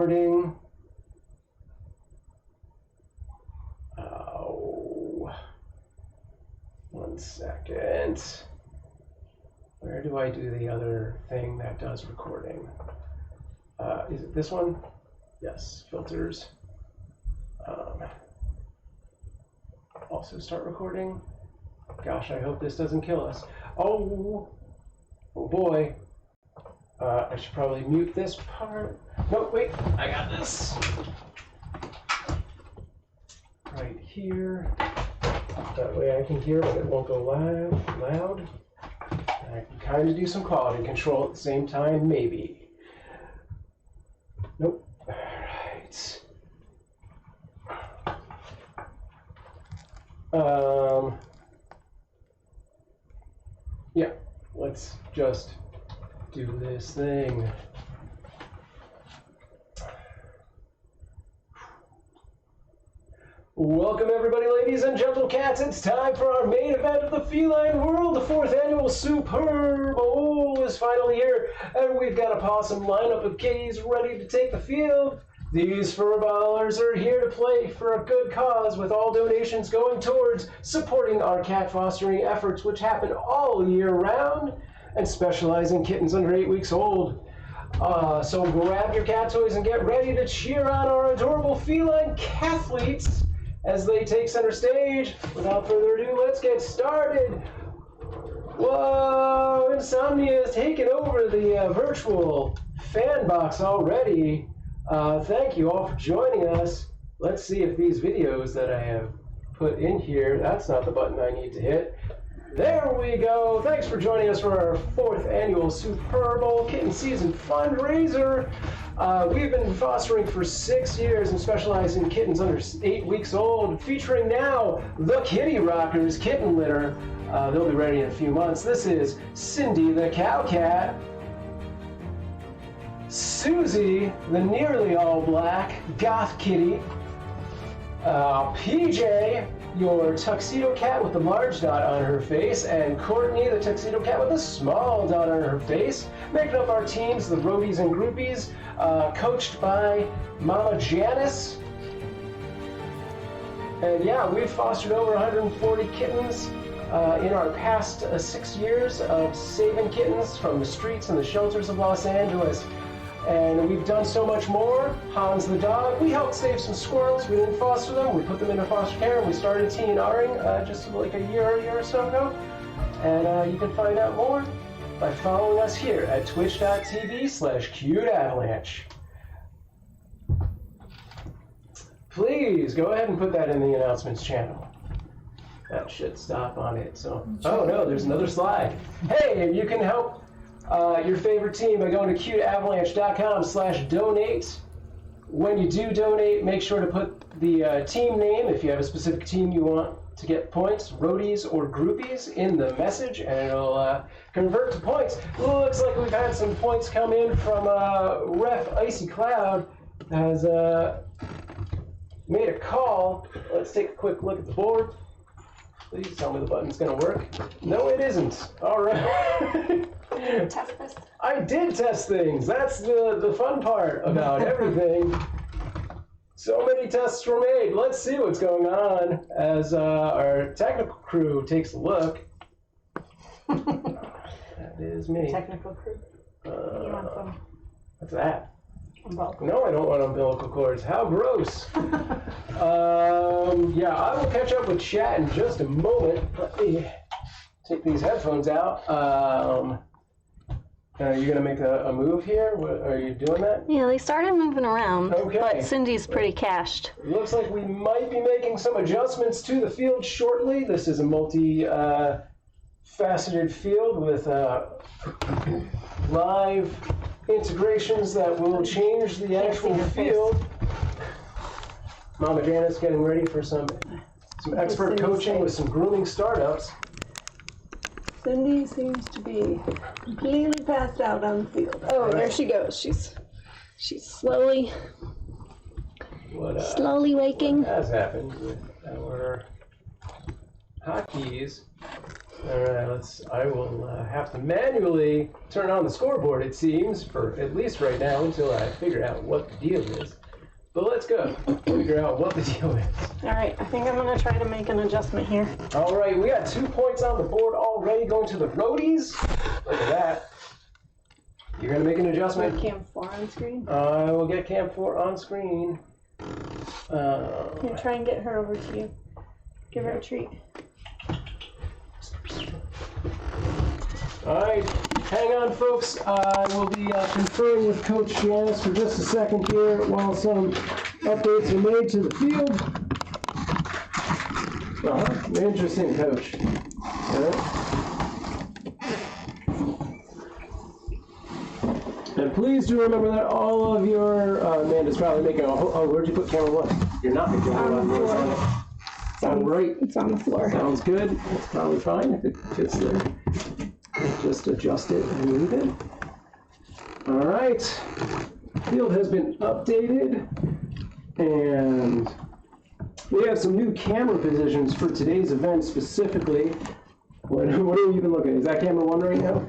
Recording. One second. Where do I do the other thing that does recording? Is it this one? Yes, filters. Also start recording. Gosh, I hope this doesn't kill us. Oh boy. I should probably mute this part. No, wait, I got this. Right here. That way I can hear, but it won't go loud. And I can kind of do some quality control at the same time, maybe. Nope. All right. Yeah, let's just do this thing. Welcome everybody, ladies and gentle cats. It's time for our main event of the feline world. The 4th annual Supurr Bowl is finally here, and we've got a possum lineup of kitties ready to take the field. These fur ballers are here to play for a good cause, with all donations going towards supporting our cat fostering efforts, which happen all year round and specialize in kittens under 8 weeks old. So grab your cat toys and get ready to cheer on our adorable feline cathletes as they take center stage. Without further ado, let's get started. Whoa, Insomnia has taken over the virtual fan box already. Thank you all for joining us. Let's see if these videos that I have put in here, that's not the button I need to hit. There we go. Thanks for joining us for our 4th annual Supurr Bowl Kitten Season fundraiser. We've been fostering for 6 years and specialize in kittens under 8 weeks old, featuring now the Kitty Rockers Kitten Litter. They'll be ready in a few months. This is Cindy the Cow Cat, Susie the nearly all black Goth Kitty, PJ, your tuxedo cat with the large dot on her face, and Courtney, the tuxedo cat with a small dot on her face. Making up our teams, the roadies and groupies, coached by Mama Janice. And yeah, we've fostered over 140 kittens in our past 6 years of saving kittens from the streets and the shelters of Los Angeles. And we've done so much more. Hans the dog, we helped save some squirrels. We didn't foster them, we put them into foster care, and we started TNRing just like a year or so ago. And you can find out more by following us here at twitch.tv/cuteavalanche. Please go ahead and put that in the announcements channel. That should stop on it. So, oh no, there's another slide. Hey, you can help your favorite team by going to cuteavalanche.com/donate. When you do donate, make sure to put the team name, if you have a specific team you want to get points, roadies or groupies, in the message, and it'll convert to points. Looks like we've had some points come in from Ref Icy Cloud has made a call. Let's take a quick look at the board. Please tell me the button's going to work. No, it isn't. All right. Test this. I did test things. That's the fun part about everything. So many tests were made. Let's see what's going on as our technical crew takes a look. That is me. Technical crew. You want some? What's that? Umbilical. No, I don't want umbilical cords. How gross. Yeah, I will catch up with chat in just a moment. Let me take these headphones out. Are you going to make a move here? Are you doing that? Yeah, they started moving around, Okay. but Cindy's pretty cached. It looks like we might be making some adjustments to the field shortly. This is a multi-faceted field with live integrations that will change the actual field. Mama Janet's getting ready for some expert coaching with some grooming startups. Cindy seems to be completely passed out on the field. Oh, there she goes. She's slowly waking. What has happened with our hotkeys? All right, I will have to manually turn on the scoreboard, it seems, for at least right now until I figure out what the deal is. But let's go figure out what the deal is. All right, I think I'm gonna try to make an adjustment here. All right, we got 2 points on the board already going to the roadies. Look at that. You're gonna make an adjustment. Cam 4 on screen. I will get Cam 4 on screen. Here, try and get her over to you. Give her a treat. All right, hang on, folks. I will be conferring with Coach Janice for just a second here while some updates are made to the field. Interesting, Coach. All right. And please do remember that all of your Amanda's probably making where'd you put camera 1? You're not making camera 1. It's on it. Sound right. It's on the floor. Sounds good. It's probably fine if it fits there. Just adjust it and move it. All right. Field has been updated, and we have some new camera positions for today's event specifically. What have you been looking at? Is that camera 1 right now?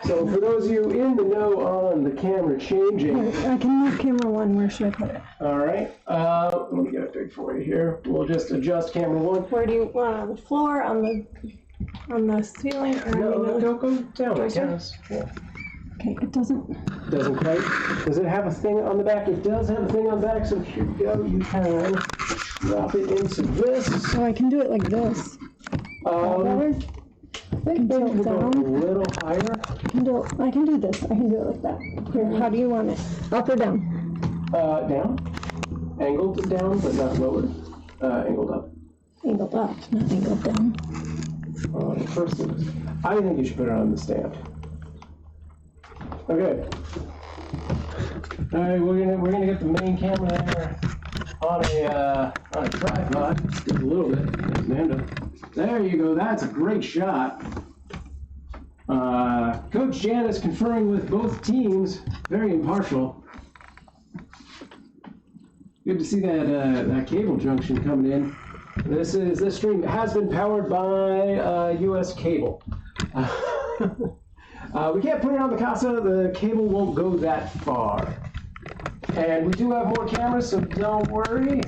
So for those of you in the know on the camera changing. I can move camera 1. Where should I put it? All right. Let me get it big for you here. We'll just adjust camera 1. Where do you want, on the floor, on the ceiling, or No, don't go down, I guess. Yeah. Okay, it doesn't. Doesn't quite. Does it have a thing on the back? It does have a thing on the back, so here you go. You can drop it into this. Oh, I can do it like this. I can tilt Go a down. little higher. I can do this. I can do it like that. Here, how do you want it? Up or down? Down. Angled down, but not lowered. Angled up. Angled up, not angled down. First, I think you should put it on the stand. Okay. All right, we're gonna get the main camera there on a tripod. Just a little bit, Amanda. There you go. That's a great shot. Coach Janice conferring with both teams. Very impartial. Good to see that cable junction coming in. This stream has been powered by U.S. cable. We can't put it on the casa. The cable won't go that far. And we do have more cameras, so don't worry.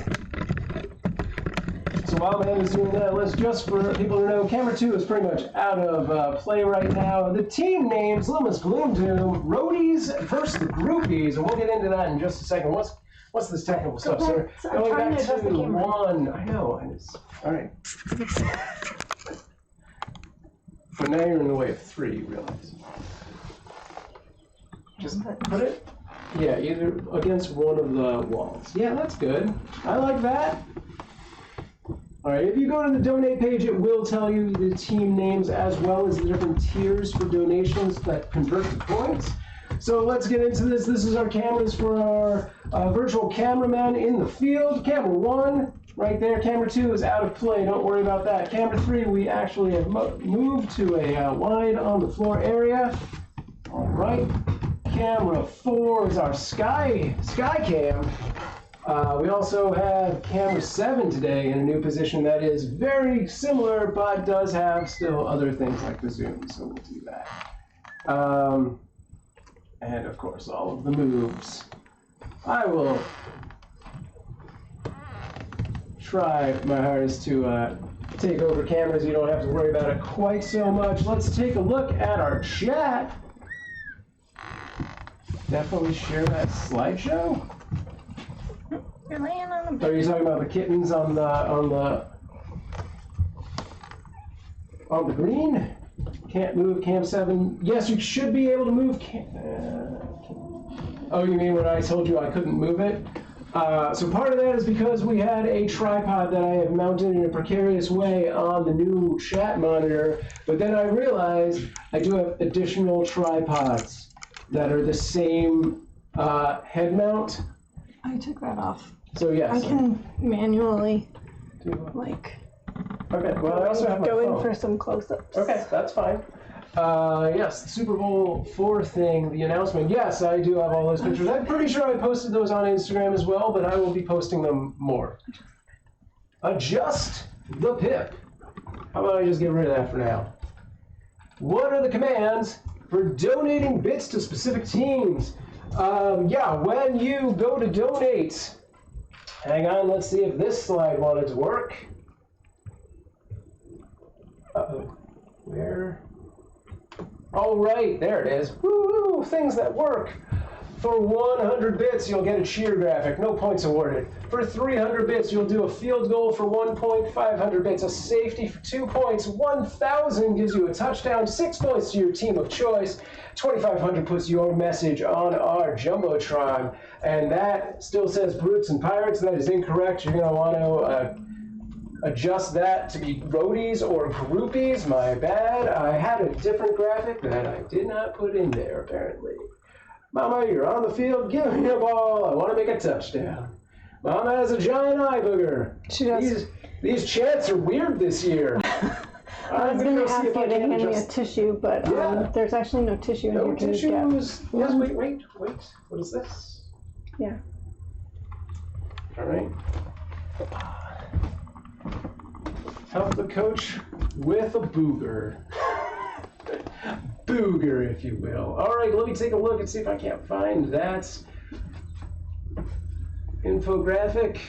So while Amanda's doing that, let's just for people to know, camera 2 is pretty much out of play right now. The team names, Lima's Gloom Doom, Roadies versus the Groupies, and we'll get into that in just a second. What's this technical stuff, sir? Going back to 1. I know. All right. But now you're in the way of 3, you realize. Just put it, yeah, either against one of the walls. Yeah, that's good. I like that. All right, if you go to the donate page, it will tell you the team names as well as the different tiers for donations that convert to points. So let's get into this. This is our cameras for our virtual cameraman in the field. Camera 1, right there. Camera 2 is out of play. Don't worry about that. Camera 3, we actually have moved to a wide on the floor area. All right. Camera 4 is our sky cam. We also have camera 7 today in a new position that is very similar, but does have still other things like the zoom, so we'll do that. And of course, all of the moves. I will try my hardest to take over cameras. You don't have to worry about it quite so much. Let's take a look at our chat. Definitely share that slideshow. You're laying on the bed. Are you talking about the kittens on the green? Can't move cam 7. Yes, you should be able to move oh, you mean when I told you I couldn't move it? So part of that is because we had a tripod that I have mounted in a precarious way on the new chat monitor, but then I realized I do have additional tripods that are the same head mount. I took that off. So yes. I can manually, like, okay, well I also have my go phone. in for some close-ups. Okay, that's fine. Yes, the Super Bowl 4 thing, the announcement. Yes, I do have all those pictures. I'm pretty sure I posted those on Instagram as well, but I will be posting them more. Adjust the pip. How about I just get rid of that for now? What are the commands for donating bits to specific teams? Yeah, when you go to donate, hang on, let's see if this slide wanted to work. Uh-oh, where? Oh, right, there it is. Woo, things that work. For 100 bits, you'll get a cheer graphic, no points awarded. For 300 bits, you'll do a field goal for 1 point, 500 bits, a safety for 2 points, 1,000 gives you a touchdown, 6 points to your team of choice, 2,500 puts your message on our Jumbotron, and that still says Brutes and Pirates. That is incorrect. You're going to want to adjust that to be roadies or groupies. My bad. I had a different graphic that I did not put in there, apparently. Mama, you're on the field. Give me a ball. I want to make a touchdown. Mama has a giant eye booger. She does. These chants are weird this year. I was going to ask you to hand me a tissue, but there's actually no tissue in here. No tissues. Yes, wait. What is this? Yeah. All right. Help the coach with a booger. Booger, if you will. All right, let me take a look and see if I can't find that infographic.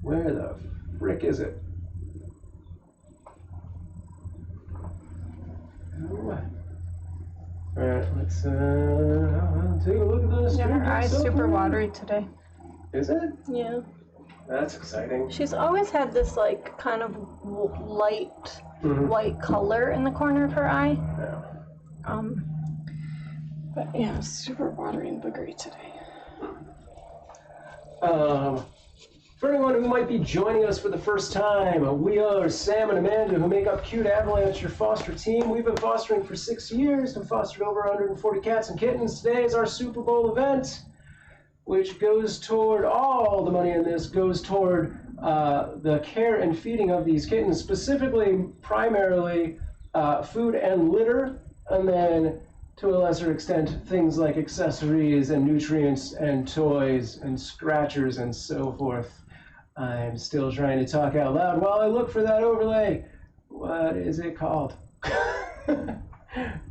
Where the frick is it? All right, let's take a look at this. Yeah, her eye's super watery today. Is it? Yeah. That's exciting. She's always had this like kind of light white color in the corner of her eye. Yeah. But yeah, super watery and boogery today. For anyone who might be joining us for the first time, we are Sam and Amanda who make up Cute Avalanche, your foster team. We've been fostering for 6 years and fostered over 140 cats and kittens. Today is our Super Bowl event, which goes toward, all the money in this goes toward the care and feeding of these kittens, specifically, primarily, food and litter, and then, to a lesser extent, things like accessories and nutrients and toys and scratchers and so forth. I'm still trying to talk out loud while I look for that overlay. What is it called?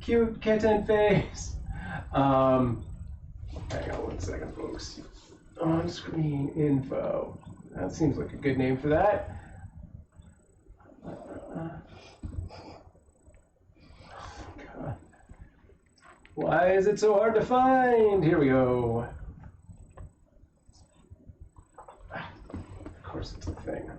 Cute kitten face. Hang on 1 second, folks. On-screen info. That seems like a good name for that. God. Why is it so hard to find? Here we go. Of course it's a thing.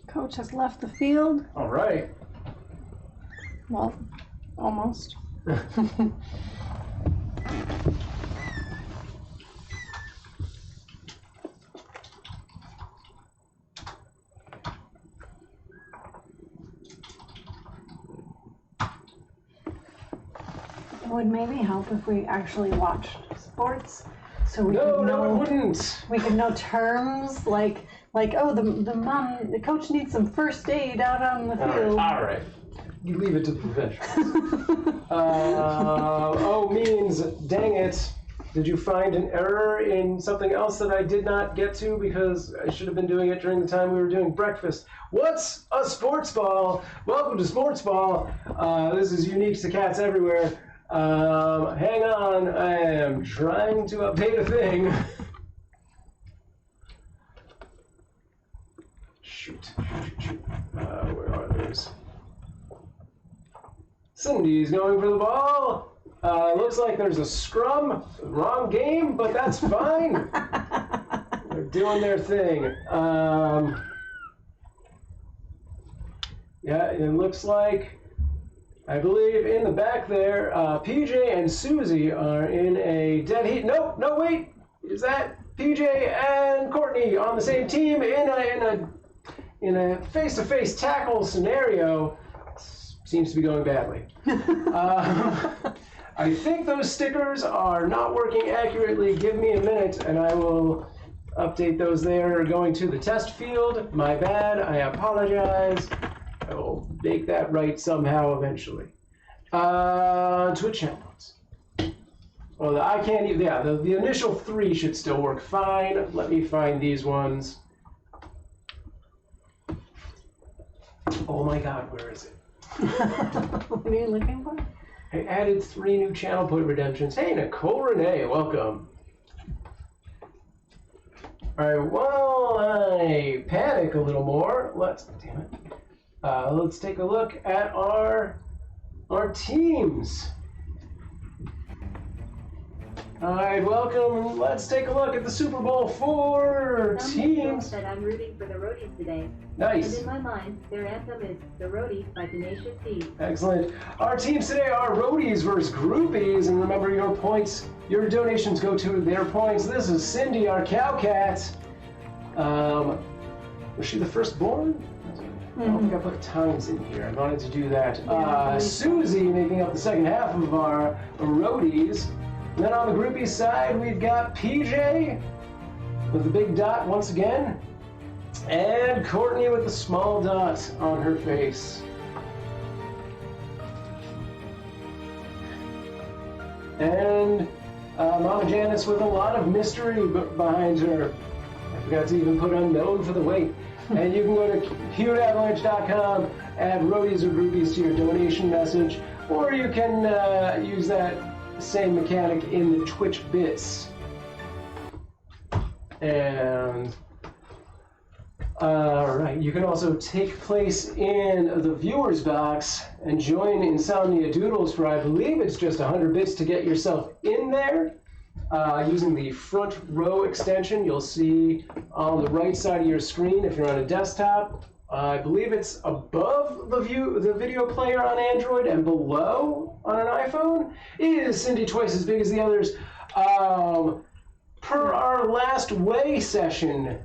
Coach has left the field. All right. Well, almost. It would maybe help if we actually watched sports, so we could know. No, it wouldn't. We could know terms like oh, the coach needs some first aid out on the field. All right. You leave it to the professionals. Means, dang it. Did you find an error in something else that I did not get to because I should have been doing it during the time we were doing breakfast? What's a sports ball? Welcome to Sports Ball. This is unique to cats everywhere. Hang on, I am trying to update a thing. Shoot. Where are those? Cindy's going for the ball. Looks like there's a scrum. Wrong game, but that's fine. They're doing their thing. Yeah, it looks like, I believe in the back there, PJ and Susie are in a dead heat. No, wait. Is that PJ and Courtney on the same team in a face-to-face tackle scenario? Seems to be going badly. I think those stickers are not working accurately. Give me a minute and I will update those there. Going to the test field. My bad. I apologize. I will make that right somehow eventually. Twitch channels. Well, I can't even, yeah, the initial 3 should still work fine. Let me find these ones. Oh my god, where is it? What are you looking for? I added 3 new channel point redemptions. Hey, Nicole Renee, welcome. Alright, while I panic a little more, let's take a look at our teams. Alright, welcome. Let's take a look at the Super Bowl 4 teams. That I'm rooting for the Roadies today. Nice. And in my mind, their anthem is The Roadies by Tenacious D. Excellent. Our teams today are Roadies versus Groupies, and remember your points, your donations go to their points. This is Cindy, our cow cat. Was she the firstborn? I don't think I put times in here. I wanted to do that. Susie making up the second half of our Roadies. And then on the groupie side, we've got PJ with the big dot once again, and Courtney with the small dot on her face. And Mama Janice with a lot of mystery behind her. I forgot to even put unknown for the weight. And you can go to cuteavalanche.com, add Roadies or Groupies to your donation message, or you can use that same mechanic in the Twitch bits. And right, you can also take place in the viewers box and join Insomnia Doodles for, I believe it's just 100 bits to get yourself in there. Using the front row extension, you'll see on the right side of your screen, if you're on a desktop, I believe it's above the video player on Android and below on an iPhone. Is Cindy twice as big as the others? Per our last weigh session,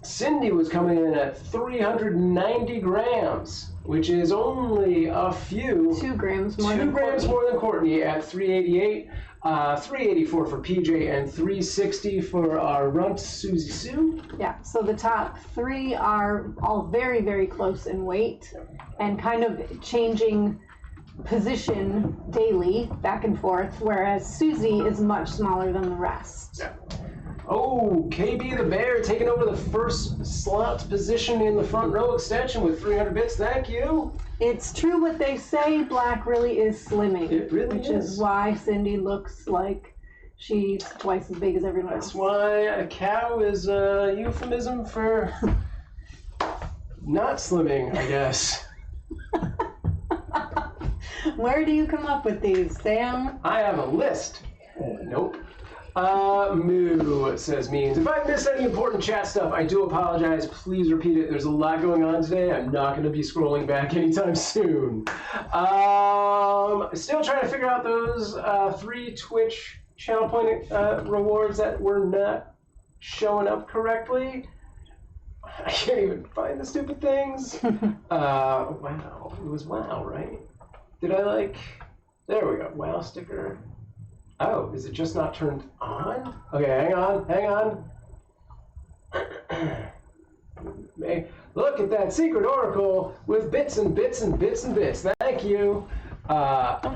Cindy was coming in at 390 grams, which is only a few. 2 grams more 2 than grams Courtney. more than Courtney at 388. 384 for PJ and 360 for our runt Susie Sue. Yeah, so the top 3 are all very, very close in weight and kind of changing position daily, back and forth, whereas Susie is much smaller than the rest. Yeah. Oh, KB the Bear taking over the first slot position in the front row extension with 300 bits. Thank you. It's true what they say, Black really is slimming. It really which is. is why Cindy looks like she's twice as big as everyone That's else. why a cow is a euphemism for not slimming, I guess. Where do you come up with these, Sam? I have a list. Nope. Moo says means. If I missed any important chat stuff, I do apologize. Please repeat it. There's a lot going on today. I'm not going to be scrolling back anytime soon. Still trying to figure out those 3 Twitch channel point rewards that were not showing up correctly. I can't even find the stupid things. Wow. It was wow, right? Did I like... There we go. Wow sticker. Oh, is it just not turned on? Okay, hang on. Look at that secret oracle with bits and bits and bits and bits. Thank you.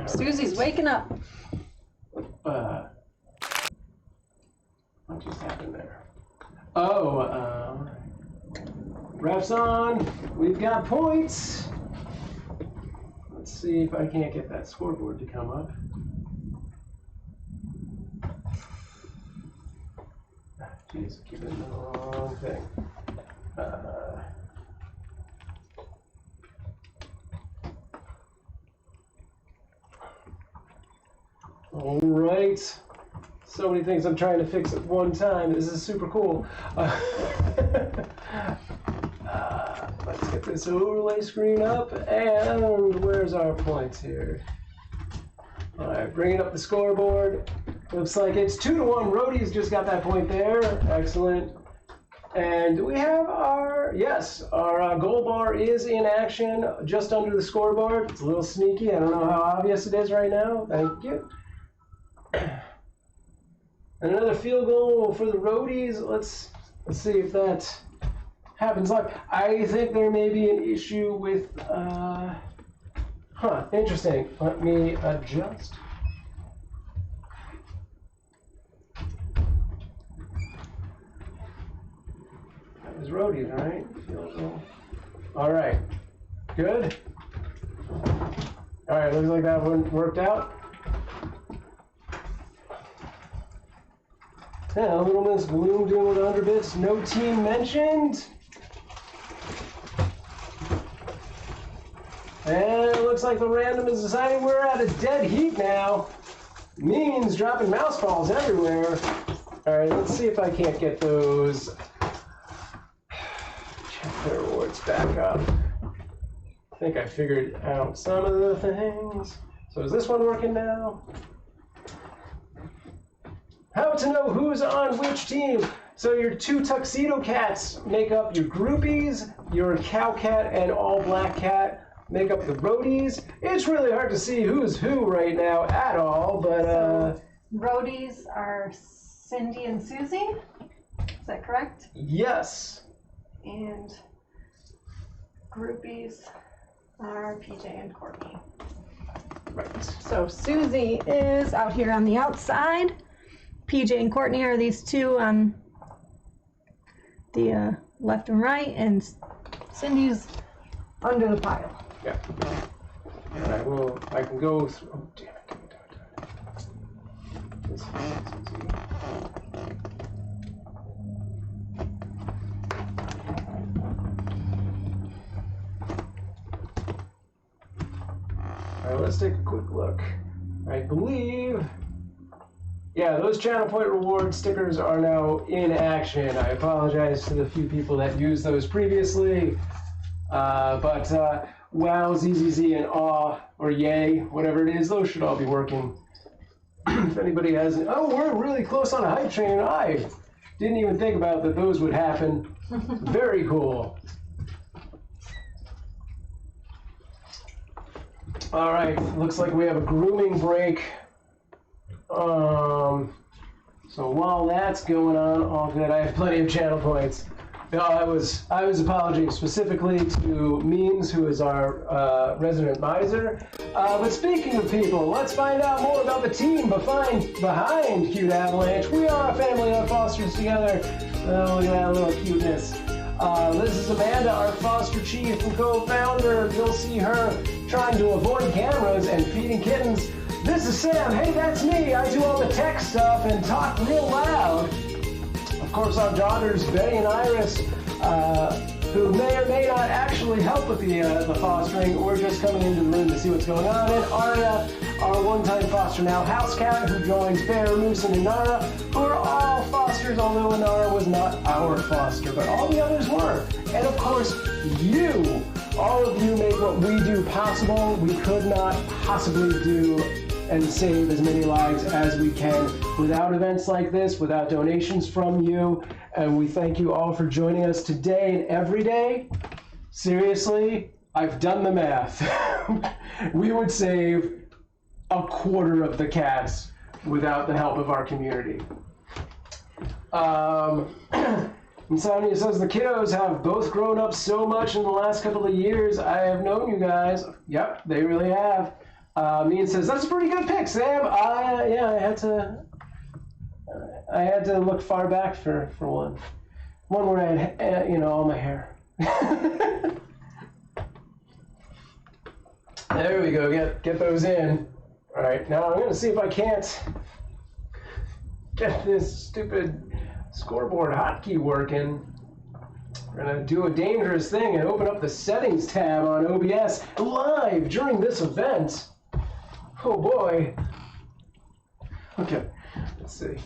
Susie's waking up. What just happened there? Ref's on. We've got points. Let's see if I can't get that scoreboard to come up. Jeez, keep it in the wrong thing. All right. So many things I'm trying to fix at one time. This is super cool. Let's get this overlay screen up. And where's our points here? All right, bringing up the scoreboard. Looks like it's 2-1. Roadies just got that point there. Excellent. And we have our goal bar is in action just under the scoreboard. It's a little sneaky. I don't know how obvious it is right now. Thank you. And another field goal for the Roadies. Let's see if that happens live. I think there may be an issue with interesting. Let me adjust as roadies, right? All right. Good? All right, looks like that one worked out. Yeah, Little Miss Gloom doing with 100 bits. No team mentioned. And it looks like the random is deciding we're at a dead heat now. Means dropping mouse balls everywhere. All right, let's see if I can't get those. Check their rewards back up. I think I figured out some of the things. So is this one working now? How to know who's on which team. So your 2 tuxedo cats make up your groupies, your cow cat and all black cat make up the roadies. It's really hard to see who's who right now at all, but Roadies are Cindy and Susie. Is that correct? Yes. And groupies are PJ and Courtney. Right. So Susie is out here on the outside. PJ and Courtney are these two on the left and right, and Cindy's under the pile. Yeah. And I can go through. Oh, damn it. This is easy. All right, let's take a quick look. I believe, yeah, those channel point reward stickers are now in action. I apologize to the few people that used those previously, but wow, ZZZ, and aw, or yay, whatever it is, those should all be working. If anybody has, oh, we're really close on a hype train. I didn't even think about that those would happen. Very cool. All right, looks like we have a grooming break. So while that's going on, all good. I have plenty of channel points. No, I was apologizing specifically to Means, who is our resident miser. But speaking of people, let's find out more about the team behind Cute Avalanche. We are a family of fosters together. Oh, look at that little cuteness. This is Amanda, our foster chief and co-founder. You'll see her trying to avoid cameras and feeding kittens. This is Sam. Hey, that's me. I do all the tech stuff and talk real loud. Of course, our daughters, Betty and Iris, who may or may not actually help with the fostering or just coming into the room to see what's going on. And Aria, our one-time foster now house cat, who joins Bear, Moose, and Inara, who are all fosters, although Inara was not our foster, but all the others were. And of course, you. All of you make what we do possible. We could not possibly do and save as many lives as we can without events like this, without donations from you. And we thank you all for joining us today and every day. Seriously, I've done the math. We would save a quarter of the cats without the help of our community. Insomnia says the kiddos have both grown up so much in the last couple of years. I have known you guys. Yep, they really have. Mean says that's a pretty good pick, Sam. Yeah, I had to look far back for one where I had all my hair. There we go. Get those in. All right, now I'm gonna see if I can't get this stupid scoreboard hotkey working. We're gonna do a dangerous thing and open up the settings tab on OBS live during this event. Oh boy. Okay, let's see.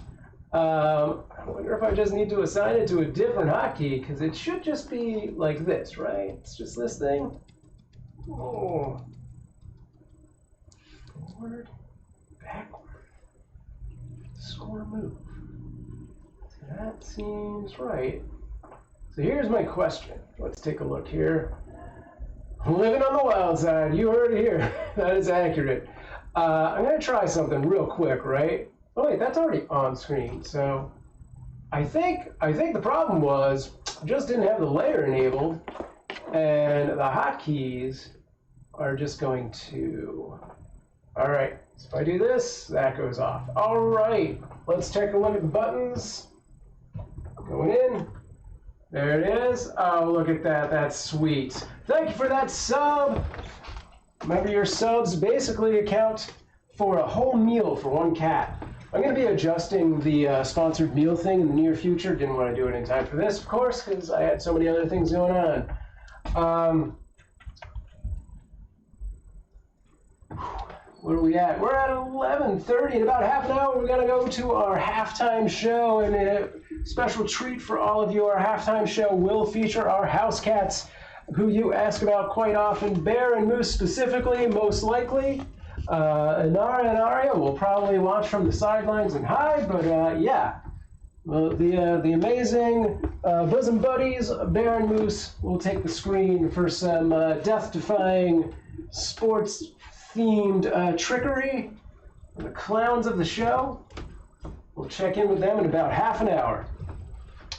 I wonder if I just need to assign it to a different hotkey, because it should just be like this, right? It's just this thing. Oh. Forward, backward, score move. That seems right. So here's my question. Let's take a look here. Living on the wild side, you heard it here. That is accurate. I'm gonna try something real quick, right? Oh wait, that's already on screen. So I think the problem was I just didn't have the layer enabled, and the hotkeys are just going to. All right. So if I do this, that goes off. All right. Let's take a look at the buttons. Going in. There it is. Oh, look at that. That's sweet. Thank you for that sub. Remember, your subs basically account for a whole meal for one cat. I'm going to be adjusting the sponsored meal thing in the near future. Didn't want to do it in time for this, of course, because I had so many other things going on. Where are we at? We're at 11:30. In about half an hour, we're going to go to our halftime show. And a special treat for all of you, our halftime show will feature our house cats, who you ask about quite often. Bear and Moose specifically, most likely. Inara and Arya will probably watch from the sidelines and hide, but yeah. Well, the amazing bosom buddies, Bear and Moose, will take the screen for some death-defying sports-themed trickery. The clowns of the show. We'll check in with them in about half an hour.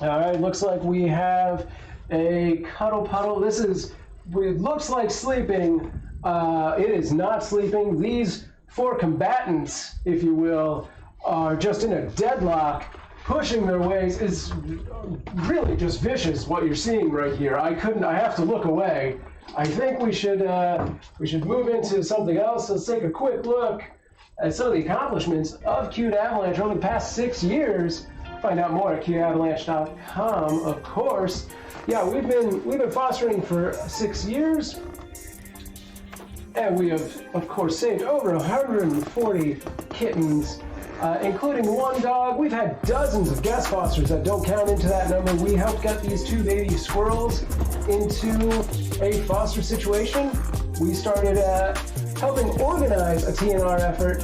All right, looks like we have a cuddle puddle. It looks like sleeping. It is not sleeping. These four combatants, if you will, are just in a deadlock, pushing their ways. It's really just vicious what you're seeing right here. I have to look away. I think we should move into something else. Let's take a quick look at some of the accomplishments of Cute Avalanche over the past 6 years. Find out more at cuteavalanche.com, of course. Yeah, we've been fostering for 6 years, and we have, of course, saved over 140 kittens, including one dog. We've had dozens of guest fosters that don't count into that number. We helped get these 2 baby squirrels into a foster situation. We started helping organize a TNR effort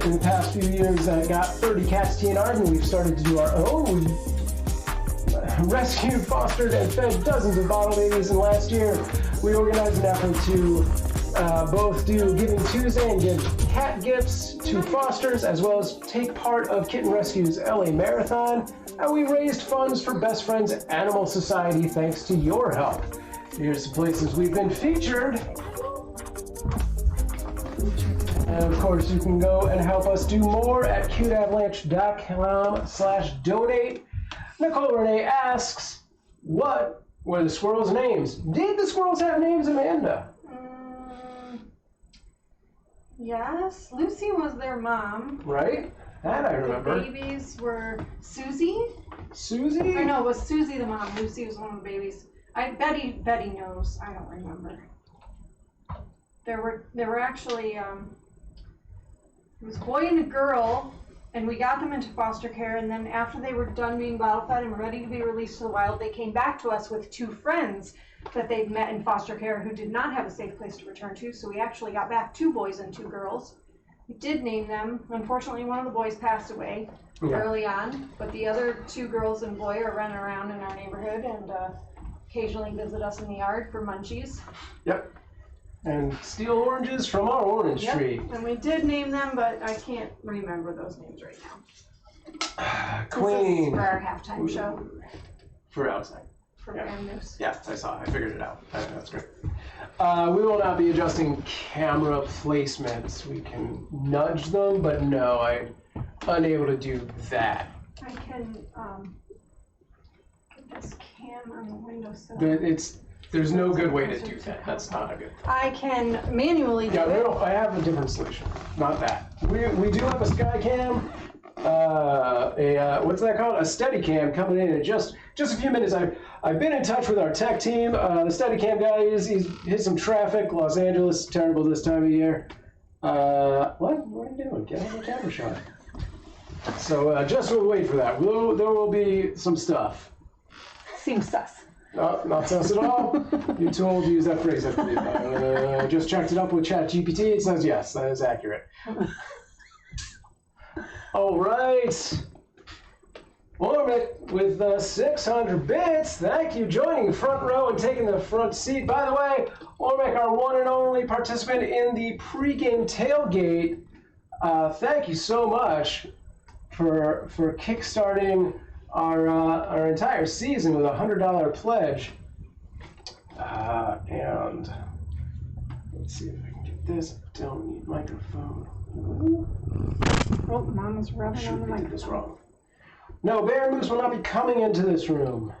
in the past few years. Got 30 cats TNR'd, and we've started to do our own. We rescued, fostered, and fed dozens of bottle babies, and last year we organized an effort to both do Giving Tuesday and give cat gifts to fosters, as well as take part of Kitten Rescue's LA Marathon. And we raised funds for Best Friends Animal Society thanks to your help. Here's some places we've been featured. And of course, you can go and help us do more at cuteavalanche.com/donate. Nicole Renee asks, what were the squirrels' names? Did the squirrels have names, Amanda? Yes, Lucy was their mom. Right? That I remember. The babies were Susie. Susie? Or no, it was Susie the mom. Lucy was one of the babies. Betty knows. I don't remember. There were actually it was a boy and a girl, and we got them into foster care, and then after they were done being bottle fed and ready to be released to the wild, they came back to us with 2 friends that they'd met in foster care who did not have a safe place to return to, so we actually got back 2 boys and 2 girls. We did name them. Unfortunately, one of the boys passed away early on, but the other 2 girls and boy are running around in our neighborhood and occasionally visit us in the yard for munchies. Yep. And steal oranges from our orange tree. And we did name them, but I can't remember those names right now. Queen. This is for our halftime show. For outside. For Brand News. Yeah, I saw. I figured it out. That's great. We will not be adjusting camera placements. We can nudge them, but no, I'm unable to do that. I can get this cam on the windowsill. There's no good way to do that. That's not a good thing. I can manually do it. No, I have a different solution. Not that. We do have a Skycam, what's that called? A Steadicam coming in just a few minutes. I've been in touch with our tech team. The Steadicam guy he's hit some traffic. Los Angeles, terrible this time of year. What are you doing? Get on the camera shot. So just we'll wait for that. There will be some stuff. Seems sus. No, not sus at all. You're too old to use that phrase, I believe. Just checked it up with ChatGPT. It says yes, that is accurate. All right. Ormit with 600 bits. Thank you, joining the front row and taking the front seat. By the way, Ormic, our one and only participant in the pregame tailgate. Thank you so much for kickstarting our entire season with a $100 pledge. And let's see if I can get this. Don't need microphone. Oh, Mama's rubbing on the Should be this microphone. wrong. No, Bear Moose will not be coming into this room.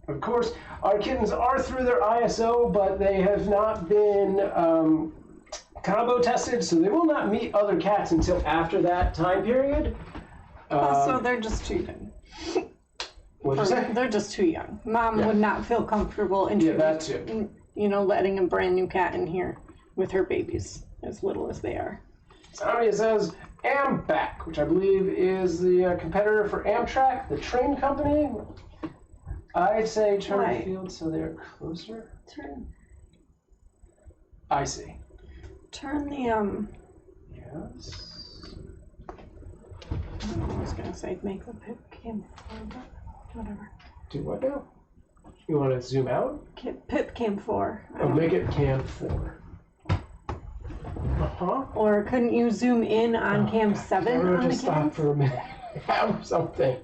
Of course, our kittens are through their ISO, but they have not been combo tested, so they will not meet other cats until after that time period. Also, they're just too young. What'd you say? They're just too young. Mom would not feel comfortable that too. letting a brand new cat in here with her babies, as little as they are. Samia says, Ambac, which I believe is the competitor for Amtrak, the train company. I'd say turn the field so they're closer. I see. Turn the, Yes. I was gonna say make the pip cam 4, but whatever. Do what now? You want to zoom out? Pip cam 4. Oh, make it cam 4. Uh-huh. Or couldn't you zoom in on cam 7 on the just stop cams? for a minute. I have something.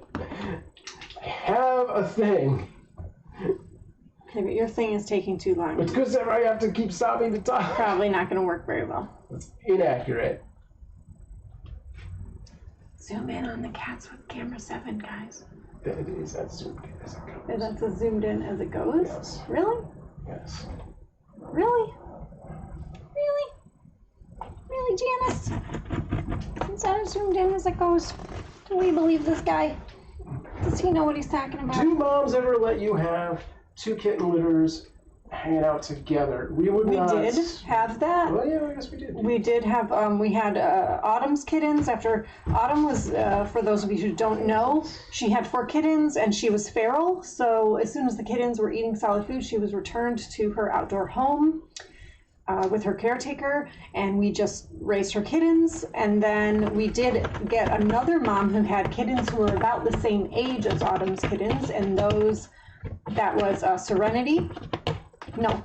I have a thing. Okay, but your thing is taking too long. It's because I have to keep stopping the time. Probably not gonna work very well. It's inaccurate. Zoom in on the cats with camera 7, guys. That's zoomed in as it goes. That's as zoomed in as it goes? Yes. Really? Yes. Really? Really? Really, Janice? Is that as zoomed in as it goes? Do we believe this guy? Does he know what he's talking about? Do moms ever let you have 2 kitten litters hanging out together? We would not. We did have that. Well, yeah, I guess we did. We did have, we had Autumn's kittens. After Autumn was, for those of you who don't know, she had 4 kittens and she was feral. So as soon as the kittens were eating solid food, she was returned to her outdoor home with her caretaker, and we just raised her kittens. And then we did get another mom who had kittens who were about the same age as Autumn's kittens, and that was Serenity. No,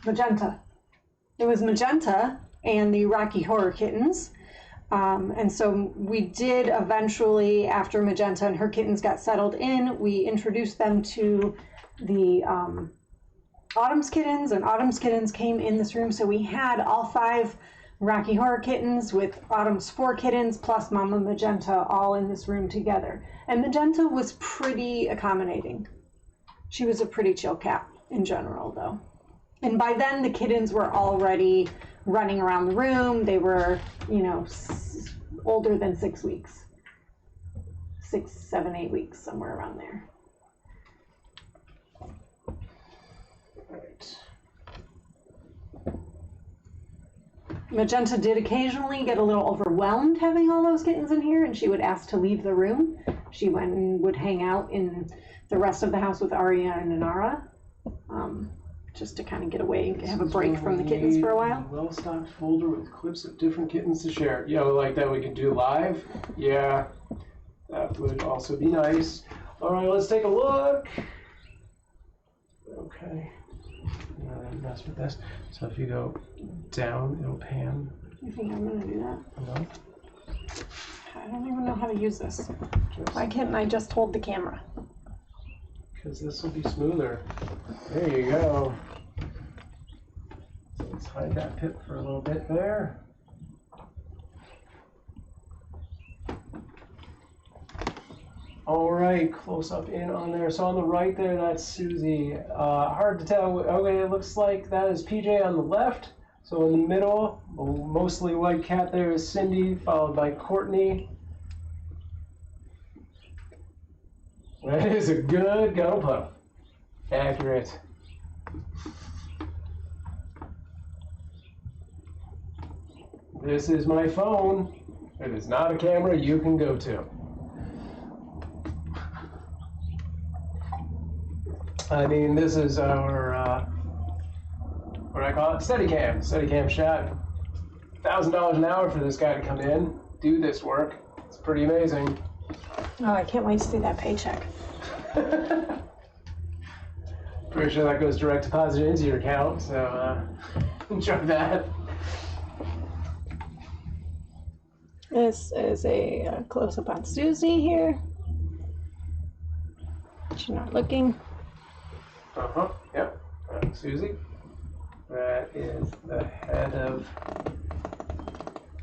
Magenta. It was Magenta and the Rocky Horror kittens. And so we did eventually, after Magenta and her kittens got settled in, we introduced them to the Autumn's kittens, and Autumn's kittens came in this room. So we had all 5 Rocky Horror kittens with Autumn's 4 kittens plus Mama Magenta all in this room together. And Magenta was pretty accommodating. She was a pretty chill cat in general, though. And by then, the kittens were already running around the room. They were, older than 6 weeks. 6, 7, 8 weeks, somewhere around there. Right. Magenta did occasionally get a little overwhelmed having all those kittens in here, and she would ask to leave the room. She went and would hang out in the rest of the house with Aria and Inara, just to kind of get away and have a break from the kittens for a while. Well-stocked folder with clips of different kittens to share. Like that we can do live? Yeah, that would also be nice. All right, let's take a look. Okay. Mess with this. So if you go down, it'll pan. You think I'm gonna do that? No. I don't even know how to use this. Why can't I just hold the camera? Because this will be smoother. There you go. So let's hide that pip for a little bit there. All right, close up in on there. So on the right there, that's Susie. Hard to tell. Okay, it looks like that is PJ on the left. So in the middle, a mostly white cat there is Cindy, followed by Courtney. That is a good go pup. Accurate. This is my phone. It is not a camera you can go to. I mean, this is our, what do I call it? Steadicam. Steadicam shot. $1,000 an hour for this guy to come in, do this work. It's pretty amazing. Oh, I can't wait to see that paycheck. Pretty sure that goes direct deposit into your account, so enjoy that. This is a close-up on Susie here. She's not looking. Yep. Susie. That is the head of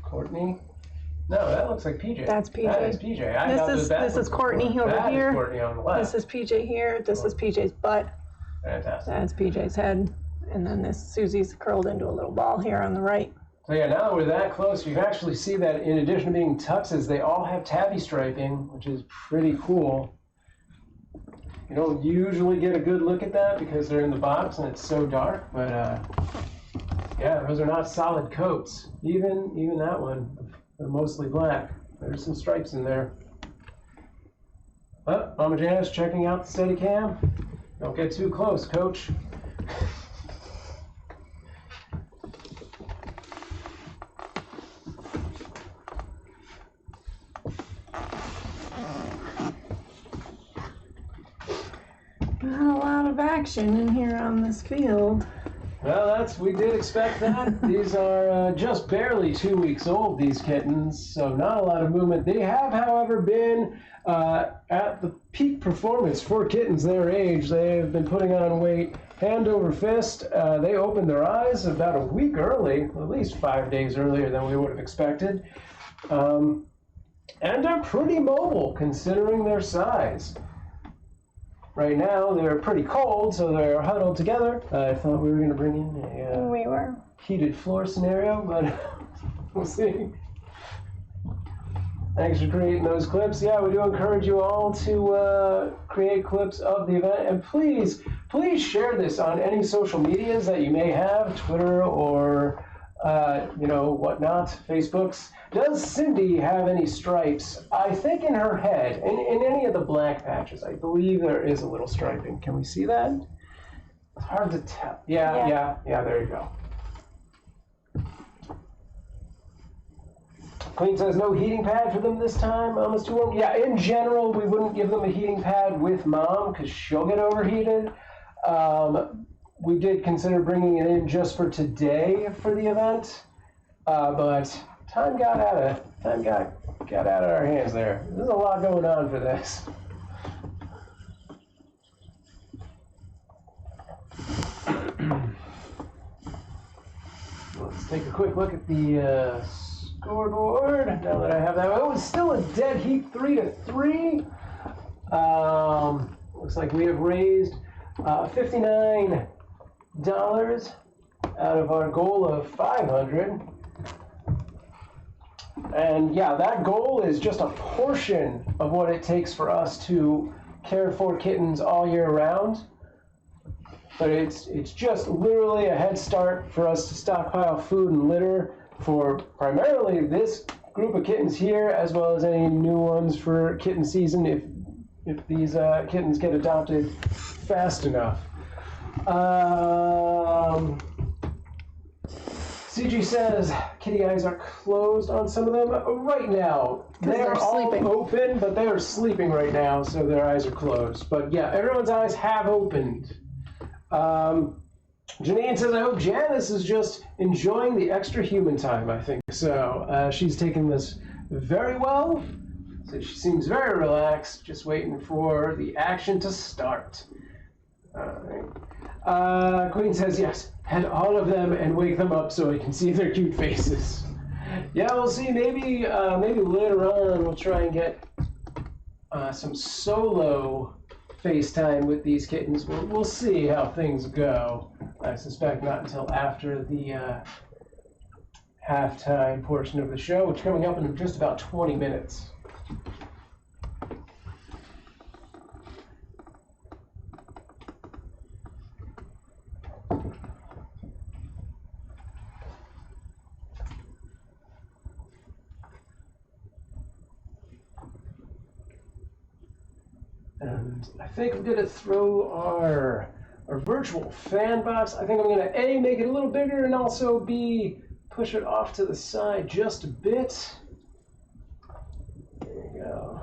Courtney. No, that looks like PJ. That's PJ. That is PJ. I thought that This is was Courtney over that here. Is Courtney on the left. This is PJ here. This is PJ's butt. Fantastic. That's PJ's head. And then this Susie's curled into a little ball here on the right. So yeah, now that we're that close, you can actually see that in addition to being tuxes, they all have tabby striping, which is pretty cool. You don't usually get a good look at that because they're in the box and it's so dark, but yeah, those are not solid coats. Even that one, they're mostly black. There's some stripes in there. Oh, Mama Janice checking out the Steadicam. Don't get too close, Coach. Not a lot of action in here on this field. Well, we did expect that. These are just barely 2 weeks old, these kittens, so not a lot of movement. They have, however, been at the peak performance for kittens their age. They have been putting on weight hand over fist. They opened their eyes about a week early, at least 5 days earlier than we would have expected. And are pretty mobile considering their size. Right now, they're pretty cold, so they're huddled together. I thought we were going to bring in a heated floor scenario, but we'll see. Thanks for creating those clips. Yeah, we do encourage you all to create clips of the event. And please share this on any social medias that you may have, Twitter or, whatnot, Facebooks. Does Cindy have any stripes? I think in her head, in any of the black patches, I believe there is a little striping. Can we see that? It's hard to tell. Yeah, there you go. Queen says no heating pad for them this time. Almost too warm. Yeah, in general, we wouldn't give them a heating pad with Mom because she'll get overheated. We did consider bringing it in just for today for the event, but time got out of our hands there. There's a lot going on for this. Let's take a quick look at the scoreboard. Now that I have that, oh, it's still a dead heat, 3-3. Looks like we have raised $59 out of our goal of $500. And yeah, that goal is just a portion of what it takes for us to care for kittens all year round. But it's just literally a head start for us to stockpile food and litter for primarily this group of kittens here, as well as any new ones for kitten season if these kittens get adopted fast enough. CG says kitty eyes are closed on some of them right now. They're all sleeping. open, but they are sleeping right now, so their eyes are closed. But yeah, everyone's eyes have opened. Janine says, I hope Janice is just enjoying the extra human time, I think so. She's taking this very well. So she seems very relaxed, just waiting for the action to start. All right. Queen says, yes, pet all of them and wake them up so I can see their cute faces. Yeah, we'll see. Maybe later on we'll try and get some solo FaceTime with these kittens. We'll see how things go. I suspect not until after the halftime portion of the show, which is coming up in just about 20 minutes. And I think I'm gonna throw our virtual fan box. I think I'm gonna A, make it a little bigger, and also B, push it off to the side just a bit. There you go.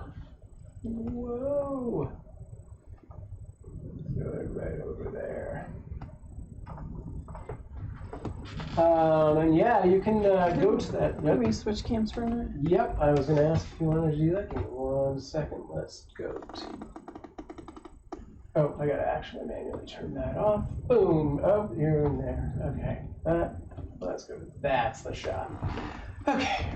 Whoa. Throw it right over there. And yeah, you can go to that. Can we switch cams for a minute? Yep, I was gonna ask if you wanted to do that. Give me 1 second. Let's go to. Oh, I gotta actually manually turn that off. Boom. Oh, you're in there. Okay. Let's go. That's the shot. Okay.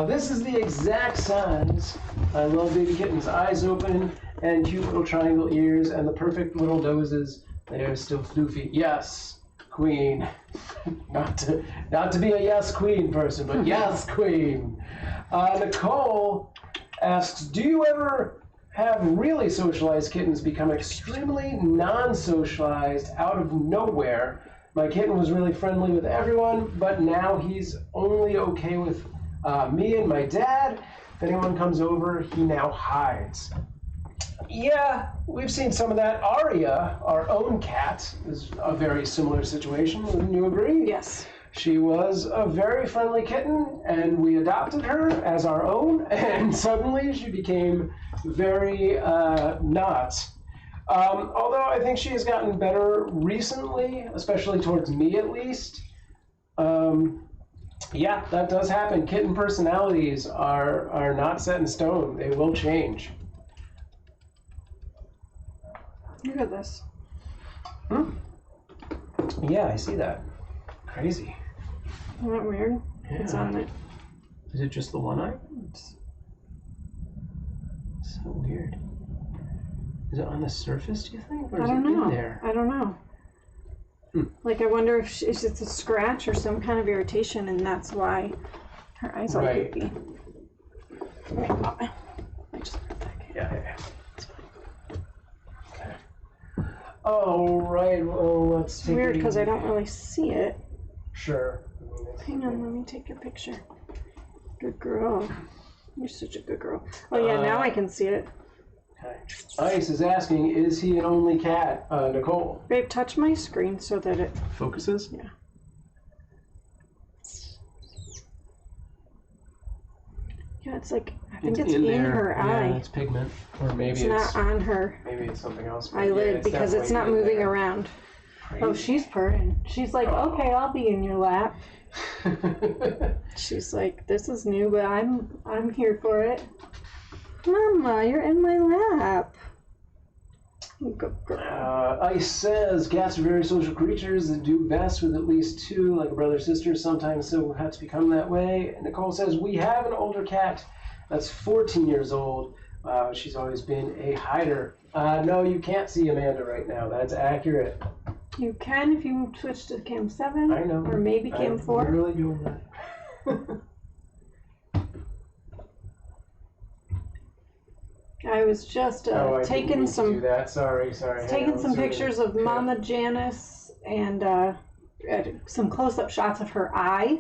This is the exact size. I love baby kittens. Eyes open and cute little triangle ears and the perfect little noses. They are still floofy. Yes, queen. not to be a yes queen person, but yes queen. Nicole asks, do you ever have really socialized kittens become extremely non-socialized out of nowhere? My kitten was really friendly with everyone, but now he's only okay with me and my dad. If anyone comes over, he now hides. Yeah, we've seen some of that. Aria, our own cat, is a very similar situation. Wouldn't you agree? Yes. She was a very friendly kitten, and we adopted her as our own, and suddenly she became very not. Although I think she has gotten better recently, especially towards me at least. Yeah, that does happen. Kitten personalities are not set in stone. They will change. Look at this. Yeah, I see that. Crazy. Isn't that weird? Yeah. It's on it. Is it just the one eye? It's so weird. Is it on the surface, do you think? Or is I don't it know. in there? I don't know. Like, I wonder if it's a scratch or some kind of irritation, and that's why her eyes are Right. goopy. I just put that here. Yeah. Okay. Oh, right. Well, let's It's take weird a- because I don't really see it. Sure. Hang on, let me take your picture. Good girl. You're such a good girl. Oh yeah, now I can see it. Okay. Ice is asking, is he an only cat? Nicole. Babe, touch my screen so that it... Focuses? Yeah. Yeah, it's like, I think it's in there. her Yeah, eye. it's pigment. Or maybe It's it's not on her maybe it's something else. but eyelid yeah, because it's not definitely in moving there. around. Crazy. Oh, she's purring. She's like, okay, I'll be in your lap. She's like, this is new, but I'm here for it. Mama, you're in my lap. Good girl. Ice says cats are very social creatures that do best with at least two, like a brother sister. Sometimes so have to become that way. And Nicole says we have an older cat that's 14 years old. She's always been a hider. No, you can't see Amanda right now. That's accurate. You can if you switch to cam 7. I know. Or maybe cam 4. I'm really doing that. I was just I didn't taking mean to some do that. Sorry. Hang taking on, some sorry. pictures of Mama Janice and some close-up shots of her eye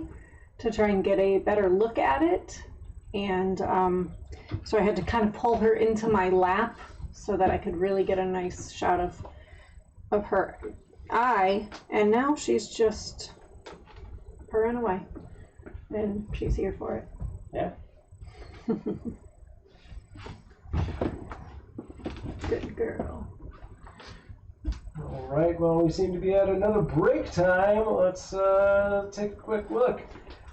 to try and get a better look at it. And so I had to kind of pull her into my lap so that I could really get a nice shot of her eye. And now she's just purring away, and she's here for it. Yeah. Good girl. All right, well, we seem to be at another break time. Let's take a quick look.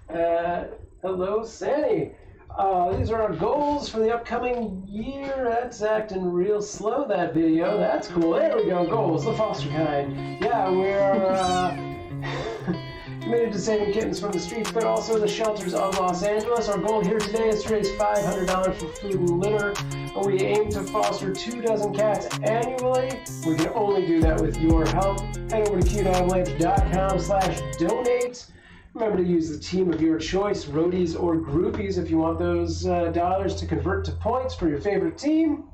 Hello, Sandy. These are our goals for the upcoming year. That's acting real slow, that video. That's cool. There we go, goals, the foster kind. Yeah, we're committed to saving kittens from the streets, but also the shelters of Los Angeles. Our goal here today is to raise $500 for food and litter. We aim to foster 24 cats annually. We can only do that with your help. Head over to cuteavalanche.com/donate. Remember to use the team of your choice, roadies or groupies, if you want those dollars to convert to points for your favorite team.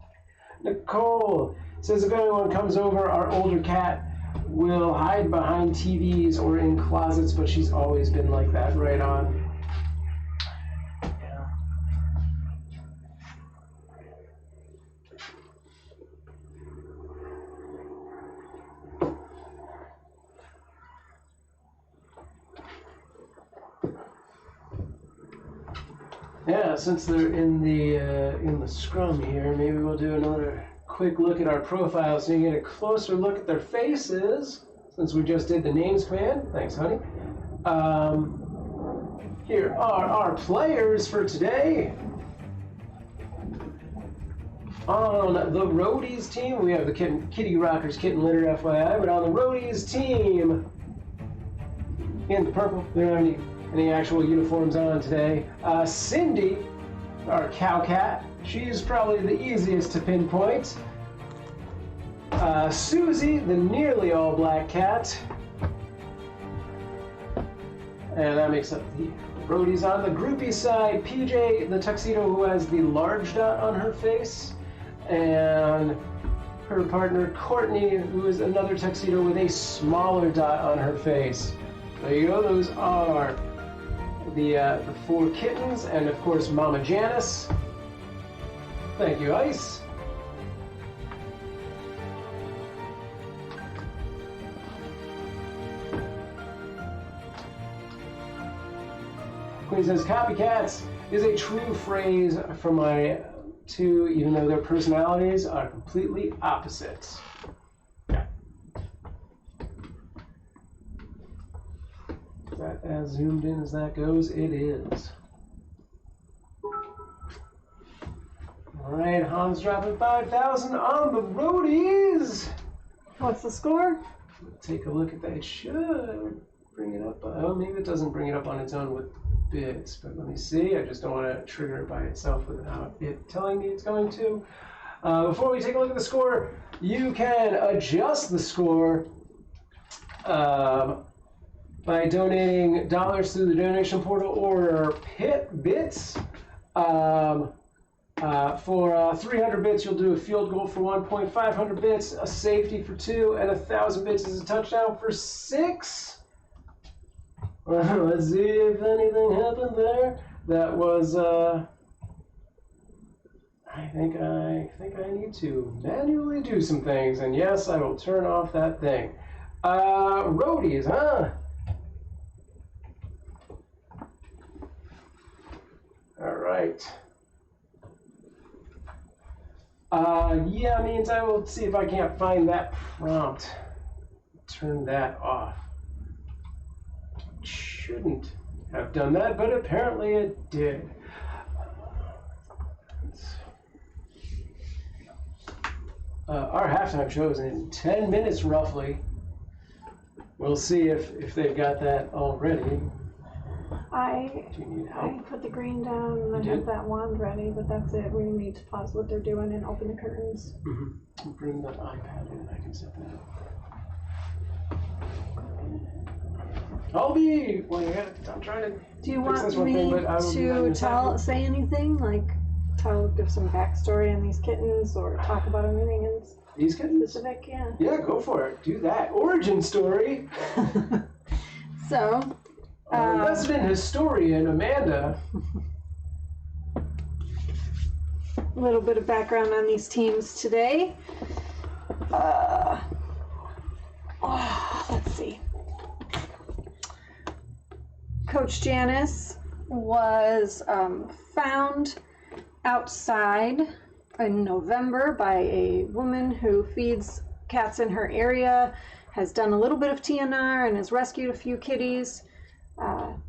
Nicole says if anyone comes over, our older cat will hide behind TVs or in closets, but she's always been like that. Right on. Yeah, since they're in the scrum here, maybe we'll do another quick look at our profiles so you can get a closer look at their faces, since we just did the names command. Thanks, honey. Here are our players for today. On the Roadies team, we have the Kitty Rockers Kitten Litter, FYI, but on the Roadies team, in the purple. They don't have any actual uniforms on today. Cindy, our cow cat, she's probably the easiest to pinpoint. Susie, the nearly all black cat. And that makes up the roadies. On the groupie side, PJ, the tuxedo who has the large dot on her face. And her partner Courtney, who is another tuxedo with a smaller dot on her face. There you go, those are the 4 kittens, and of course Mama Janice. Thank you, Ice. Queen says, copycats is a true phrase for my two, even though their personalities are completely opposite. Yeah. Is that as zoomed in as that goes? It is. Alright, Hans dropping 5,000 on the roadies. What's the score? Take a look at that. It should bring it up. Oh, maybe it doesn't bring it up on its own with bits, but let me see. I just don't want to trigger it by itself without it telling me it's going to. Before we take a look at the score, you can adjust the score by donating dollars through the donation portal or Pit Bits. For 300 bits, you'll do a field goal for 1 point, 500 bits, a safety for 2, and 1,000 bits is a touchdown for 6. Well, let's see if anything happened there. That was, I think I need to manually do some things, and yes, I will turn off that thing. Roadies, huh? All right. Yeah, means I will see if I can't find that prompt. Turn that off. Shouldn't have done that, but apparently it did. Our halftime show is in 10 minutes roughly. We'll see if they've got that already. Do you need help? I put the green down and I have that wand ready, but that's it. We need to pause what they're doing and open the curtains. Mm-hmm. Bring the iPad in. I can set that up. I'll be. Well, I'm trying to. Do you fix want this one me thing, but I will be right in a second. say anything? Like, give some backstory on these kittens or talk about anything in These kittens? specific? Yeah. Yeah, go for it. Do that. Origin story. So. Resident historian Amanda. A little bit of background on these teams today. Let's see. Coach Janice was found outside in November by a woman who feeds cats in her area, has done a little bit of TNR and has rescued a few kitties.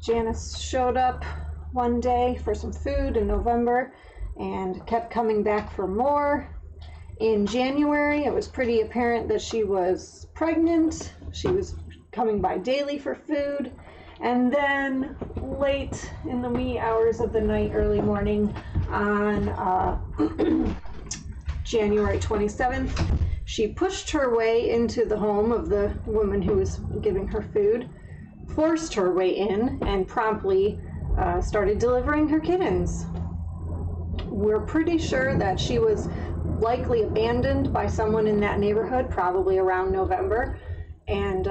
Janice showed up one day for some food in November and kept coming back for more. In January, it was pretty apparent that she was pregnant. She was coming by daily for food. And then late in the wee hours of the night, early morning on January 27th, she pushed her way into the home of the woman who was giving her food, forced her way in, and promptly started delivering her kittens. We're pretty sure that she was likely abandoned by someone in that neighborhood, probably around November, and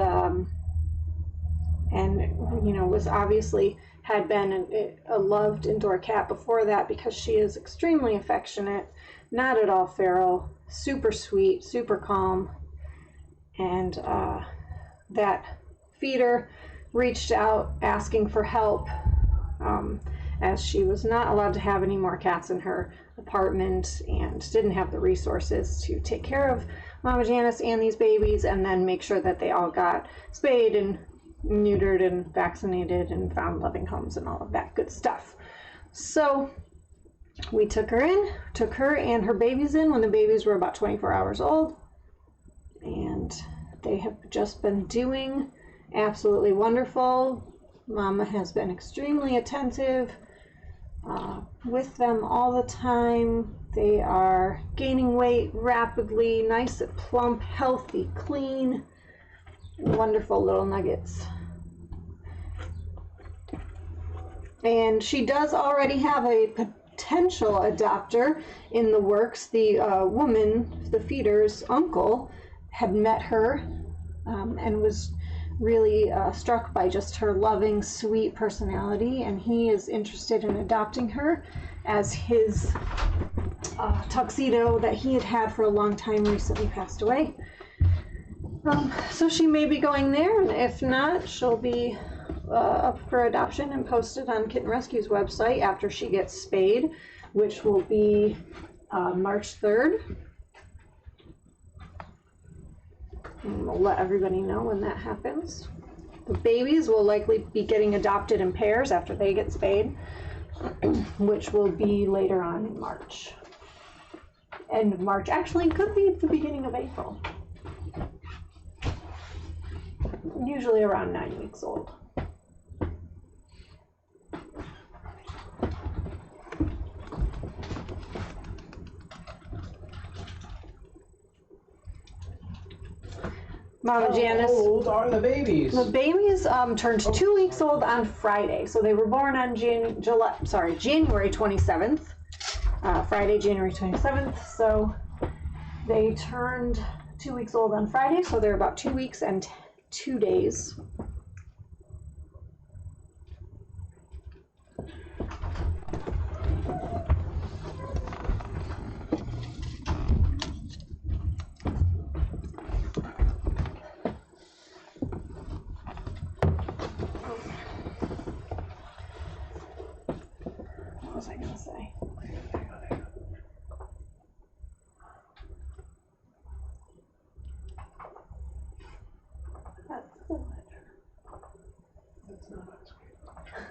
was obviously had been a loved indoor cat before that, because she is extremely affectionate, not at all feral, super sweet, super calm, and that feeder reached out asking for help, as she was not allowed to have any more cats in her apartment and didn't have the resources to take care of Mama Janice and these babies and then make sure that they all got spayed and neutered and vaccinated and found loving homes and all of that good stuff. So we took her and her babies in when the babies were about 24 hours old, and they have just been doing absolutely wonderful. Mama has been extremely attentive with them all the time. They are gaining weight rapidly, nice, plump, healthy, clean, wonderful little nuggets. And she does already have a potential adopter in the works. The woman, the feeder's uncle, had met her and was really struck by just her loving, sweet personality, and he is interested in adopting her as his tuxedo that he had had for a long time recently passed away. So she may be going there, and if not, she'll be up for adoption and posted on Kitten Rescue's website after she gets spayed, which will be March 3rd. And we'll let everybody know when that happens. The babies will likely be getting adopted in pairs after they get spayed, which will be later on in March. End of March. Actually, could be the beginning of April. Usually around 9 weeks old. Mama Janice. How old are the babies? The babies turned 2 weeks old on Friday, so they were born on January 27th. Friday, January 27th. So they turned 2 weeks old on Friday, so they're about 2 weeks and 2 days. What was I going to say? That's the letter. That's not us.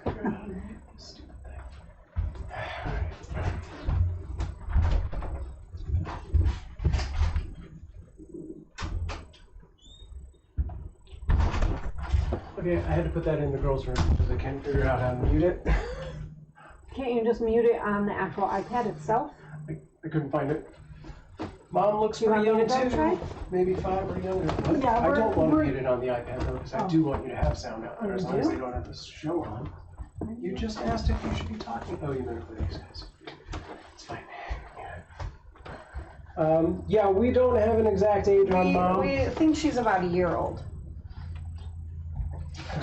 Figure out how to make this stupid thing. Okay, I had to put that in the girls' room because I can't figure out how to mute it. Can't you just mute it on the actual iPad itself? I couldn't find it. Mom looks You pretty want me young to too. try? Maybe 5 or younger. But Yeah, I don't want to we're- mute it on the iPad though, because I do want you to have sound out there Oh, as you long as do? they don't have this show on. You just asked if you should be talking. Oh, you meant for these guys. It's fine. Yeah, we don't have an exact age on Mom. We think she's about a year old.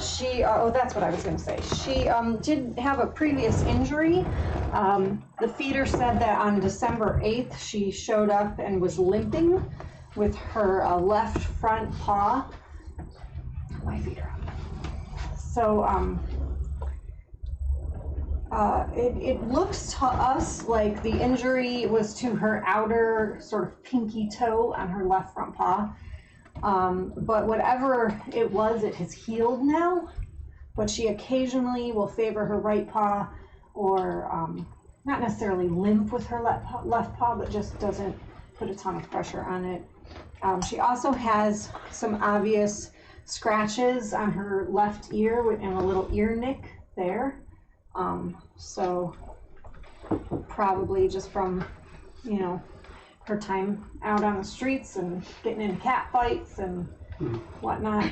She, that's what I was going to say. She did have a previous injury. The feeder said that on December 8th, she showed up and was limping with her left front paw. My feeder. So, it looks to us like the injury was to her outer sort of pinky toe on her left front paw. But whatever it was, it has healed now. But she occasionally will favor her right paw, or not necessarily limp with her left paw, but just doesn't put a ton of pressure on it. She also has some obvious scratches on her left ear and a little ear nick there. So probably just from, her time out on the streets and getting into cat fights and whatnot.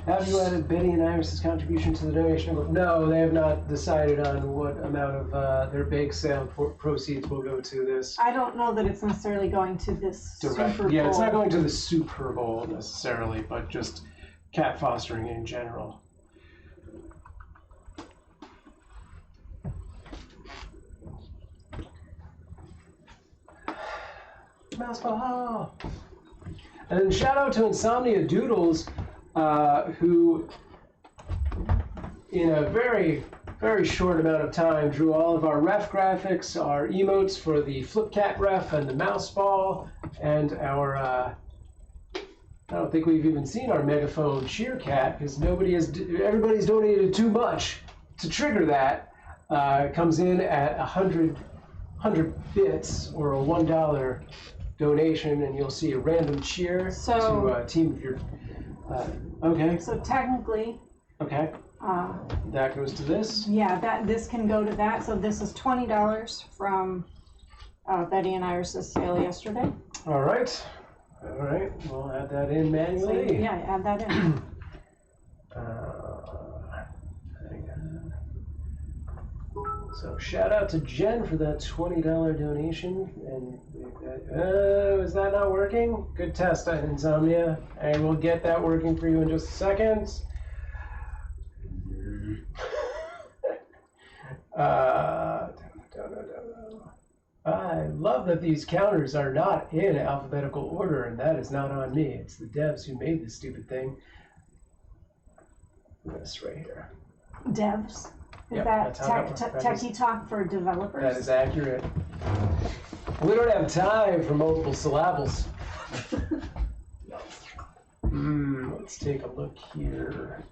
Have you added Betty and Iris's contribution to the donation? No, they have not decided on what amount of their bake sale proceeds will go to this. I don't know that it's necessarily going to this Direct. Super Bowl. Yeah, it's not going to the Supurr Bowl necessarily, but just cat fostering in general. Mouse ball. And then shout out to Insomnia Doodles, who in a very, very short amount of time drew all of our ref graphics, our emotes for the flip cat ref and the mouse ball, and our I don't think we've even seen our megaphone cheer cat because everybody's donated too much to trigger that. It comes in at 100 bits or a $1 donation, and you'll see a random cheer So- to a team of your. Okay. So technically, Okay. That goes to this. yeah, this can go to that. So this is $20 from Betty and Iris's sale yesterday. All right. All right. We'll add that in So, manually. yeah, add that in. Hang on. So shout out to Jen for that $20 donation. And is that not working? Good test, Insomnia. And we'll get that working for you in just a second. I love that these counters are not in alphabetical order, and that is not on me. It's the devs who made this stupid thing. This right here. Devs. Is Yep, that that's how that works. That techie talk for developers? That is accurate. We don't have time for multiple syllables. Let's take a look here.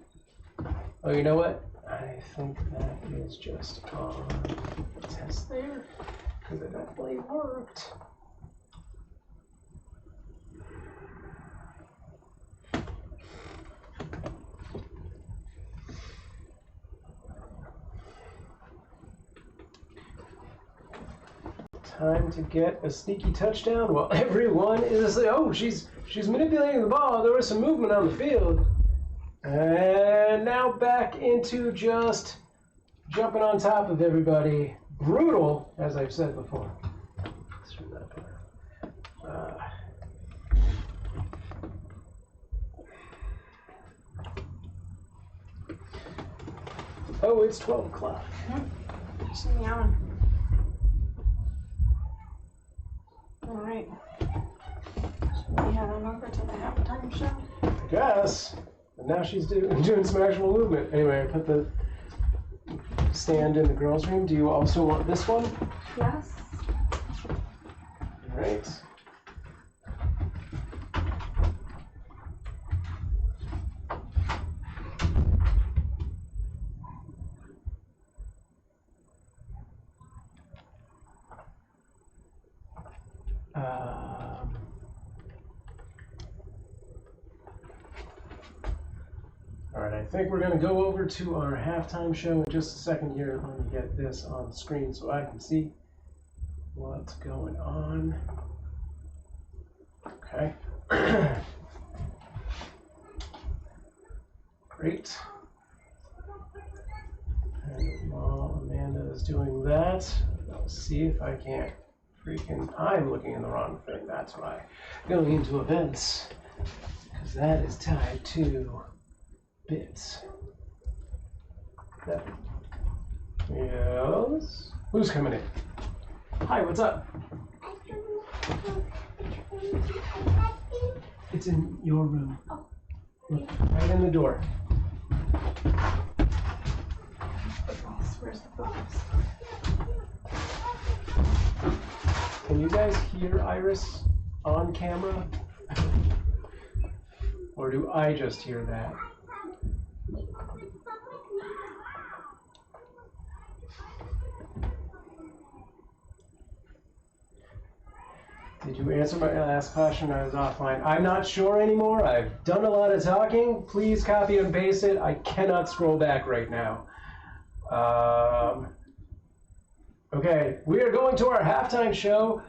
Oh, you know what? I think that is just on the test there, because it definitely worked. Time to get a sneaky touchdown while everyone is like, oh, she's manipulating the ball. There was some movement on the field. And now back into just jumping on top of everybody. Brutal, as I've said before. Oh, it's 12 o'clock. Just meowing. All right. Should we head on over to the halftime show? I guess. And now she's doing some actual movement. Anyway, I put the stand in the girls' room. Do you also want this one? Yes. All right. All right, I think we're going to go over to our halftime show in just a second here. Let me get this on the screen so I can see what's going on. Okay. Great. And while Amanda is doing that, I'll see if I can't I'm looking in the wrong thing, that's why. Going into events, because that is tied to bits. That. Yes. Who's coming in? Hi, what's up? It's in your room. Look, right in the door. Where's the focus? Can you guys hear Iris on camera? Or do I just hear that? Did you answer my last question? I was offline. I'm not sure anymore. I've done a lot of talking. Please copy and paste it. I cannot scroll back right now. Okay, we are going to our halftime show.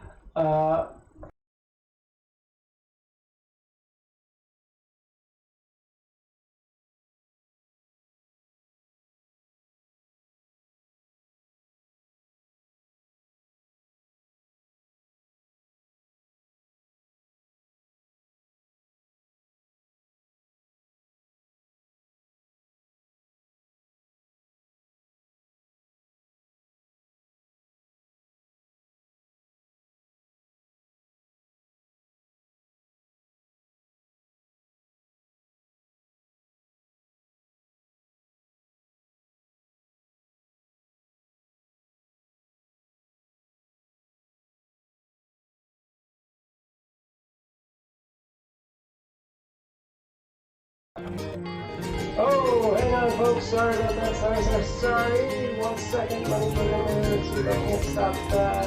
Oh, hang on, folks. Sorry about that. Sorry. 1 second. Let me put it in there. See if I can't stop that.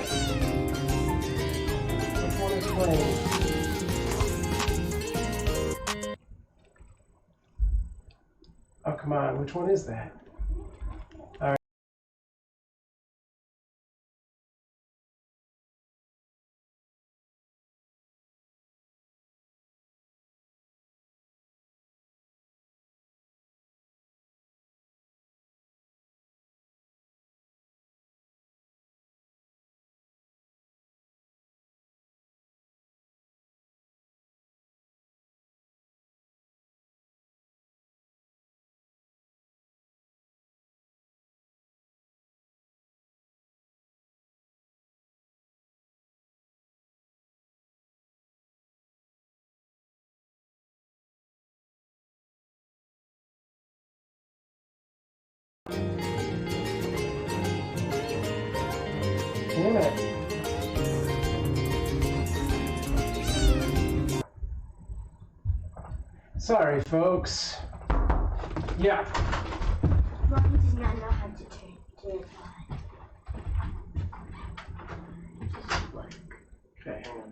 Which one playing. Oh, come on. Which one is that? All right. Damn it. Sorry, folks. Yeah. Mom does not know how to turn it on. It doesn't work. Okay, hang on.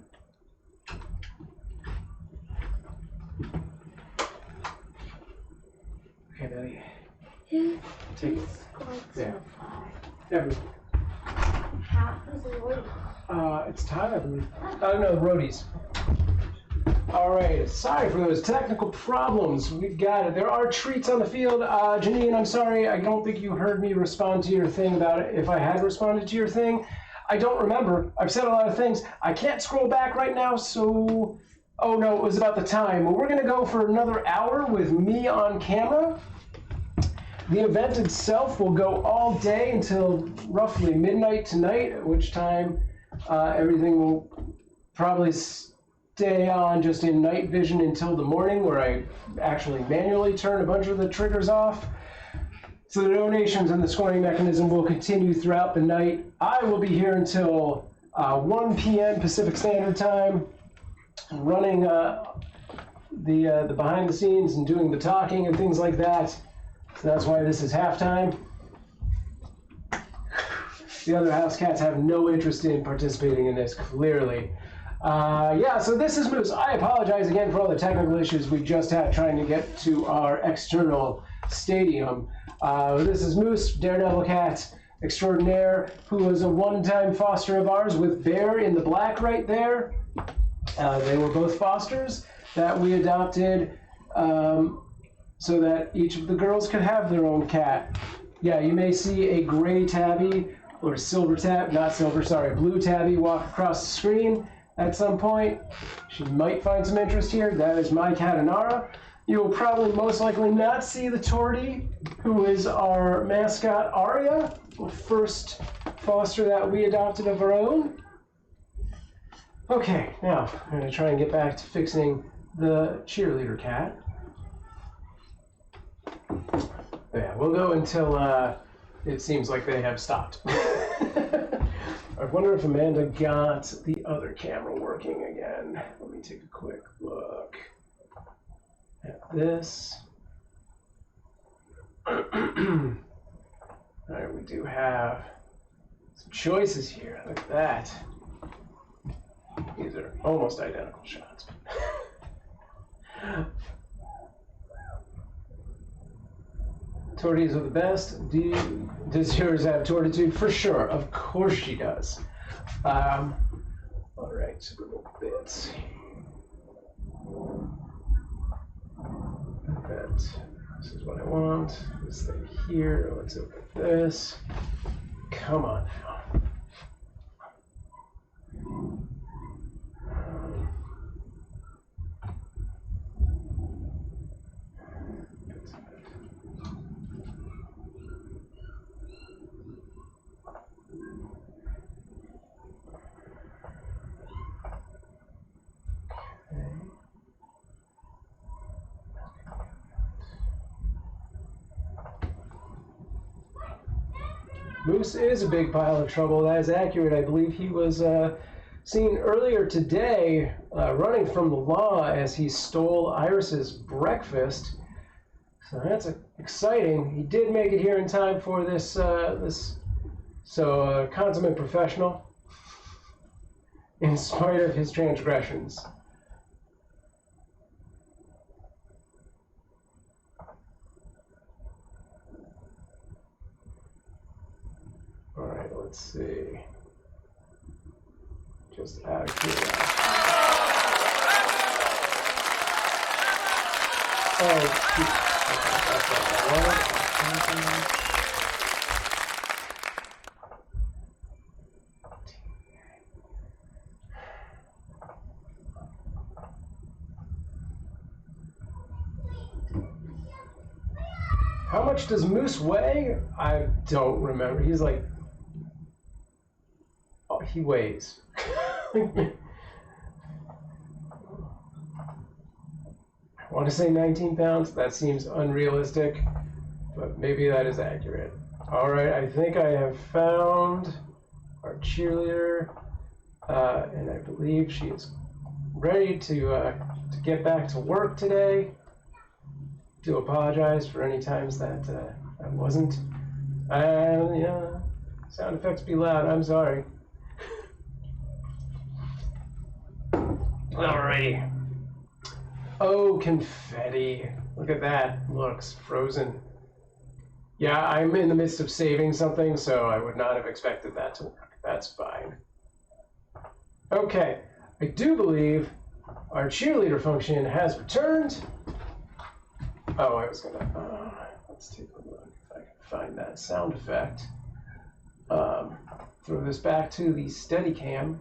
Okay, Betty. Take it. Going Yeah. so far. Everyone. Who's the lady? It's Ty, I believe. Oh, no, roadies. All right, sorry for those technical problems. We've got it. There are treats on the field. Janine, I'm sorry. I don't think you heard me respond to your thing about it. If I had responded to your thing, I don't remember. I've said a lot of things. I can't scroll back right now, so... Oh, no, it was about the time. Well, we're going to go for another hour with me on camera. The event itself will go all day until roughly midnight tonight, at which time everything will probably stay on just in night vision until the morning, where I actually manually turn a bunch of the triggers off. So the donations and the scoring mechanism will continue throughout the night. I will be here until 1 p.m. Pacific Standard Time, running the behind the scenes and doing the talking and things like that. So that's why this is halftime. The other house cats have no interest in participating in this, clearly. Yeah, so this is Moose. I apologize again for all the technical issues we just had trying to get to our external stadium. This is Moose, Daredevil Cat extraordinaire, who was a one-time foster of ours with Bear in the black right there. They were both fosters that we adopted so that each of the girls could have their own cat. Yeah, you may see a gray tabby or silver tab, not silver, sorry, blue tabby walk across the screen at some point. She might find some interest here. That is my cat, Inara. You will probably most likely not see the Tortie, who is our mascot, Aria, the first foster that we adopted of our own. Okay, now I'm going to try and get back to fixing the cheerleader cat. Yeah, we'll go until it seems like they have stopped. I wonder if Amanda got the other camera working again. Let me take a quick look at this. All right, we do have some choices here. Look at that. These are almost identical shots. Torties are the best. Does yours have tortitude? For sure. Of course she does. All right, super little bits. This is what I want. This thing here. Let's open this. Come on now. Moose is a big pile of trouble. That is accurate. I believe he was seen earlier today running from the law as he stole Iris's breakfast. So that's exciting. He did make it here in time for this. Consummate professional. in spite of his transgressions. All right, let's see. Just out of curiosity. That's what I wanted. How much does Moose weigh? I don't remember. He's like, oh, he weighs. I want to say 19 pounds. That seems unrealistic, but maybe that is accurate. All right, I think I have found our cheerleader, and I believe she is ready to get back to work today. Do apologize for any times that I wasn't. And yeah, sound effects be loud. I'm sorry. Alrighty. Oh, confetti. Look at that. Looks frozen. Yeah, I'm in the midst of saving something, so I would not have expected that to work. That's fine. Okay. I do believe our cheerleader function has returned. Oh, I was gonna, let's take a look if I can find that sound effect. Throw this back to the Steadicam.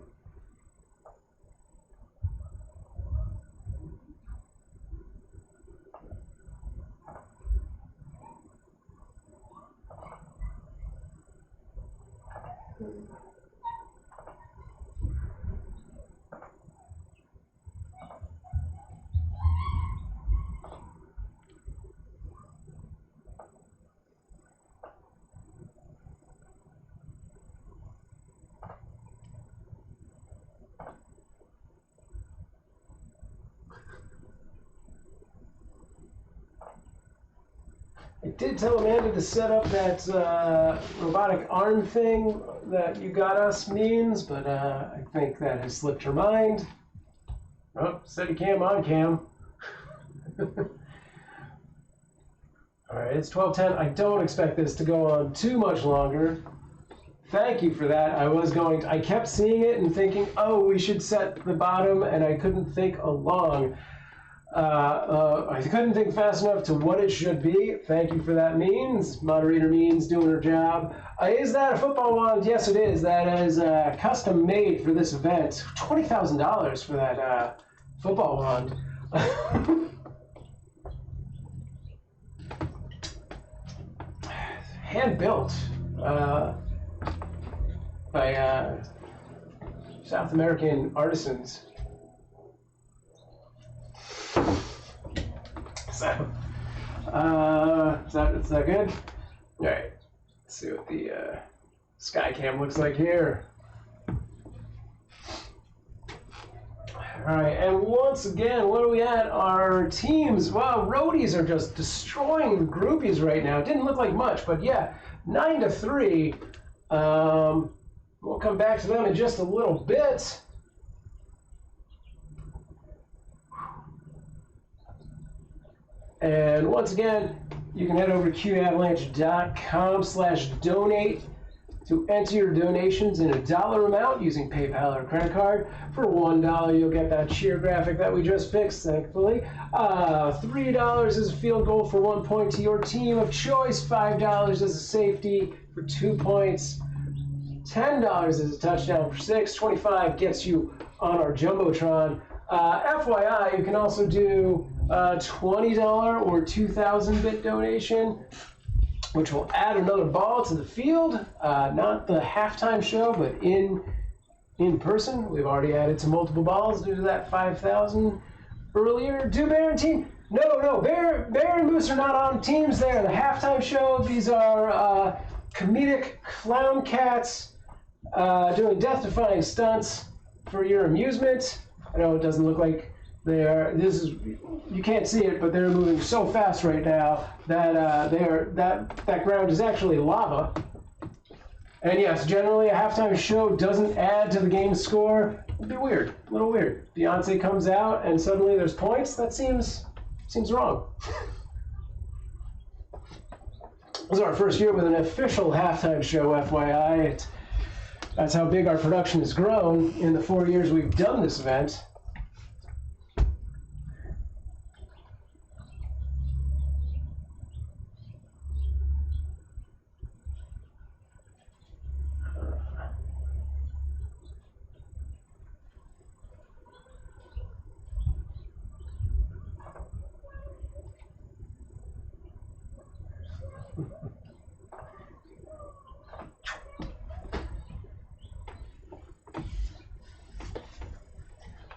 I did tell Amanda to set up that robotic arm thing that you got us means, but I think that has slipped her mind. Oh, steady cam on cam. Alright, it's 12:10. I don't expect this to go on too much longer. Thank you for that. I kept seeing it and thinking, oh, we should set the bottom, and I couldn't think along. I couldn't think fast enough to what it should be. Thank you for that, Means. Moderator Means doing her job. Is that a football wand? Yes, it is. That is custom made for this event. $20,000 for that football wand. Hand built by South American artisans. So, is that good? All right, let's see what the sky cam looks like here. All right, and once again, what are we at? Our teams, wow, roadies are just destroying the groupies right now. It didn't look like much, but yeah, 9-3. We'll come back to them in just a little bit. And once again, you can head over to qavalanche.com/donate to enter your donations in a dollar amount using PayPal or credit card. For $1, you'll get that cheer graphic that we just fixed, thankfully. $3 is a field goal for 1 point to your team of choice. $5 is a safety for 2 points. $10 is a touchdown for 6. $25 gets you on our Jumbotron. FYI, you can also do $20 or 2,000-bit donation, which will add another ball to the field. Not the halftime show, but in person. We've already added to multiple balls due to that 5,000 earlier. Do Bear and Team? No. Bear and Moose are not on teams there. The halftime show, these are comedic clown cats doing death-defying stunts for your amusement. I know it doesn't look like they are. You can't see it, but they're moving so fast right now that that ground is actually lava. And yes, generally a halftime show doesn't add to the game score. It'd be weird, a little weird. Beyonce comes out and suddenly there's points. That seems wrong. This is our first year with an official halftime show, FYI. That's how big our production has grown in the 4 years we've done this event.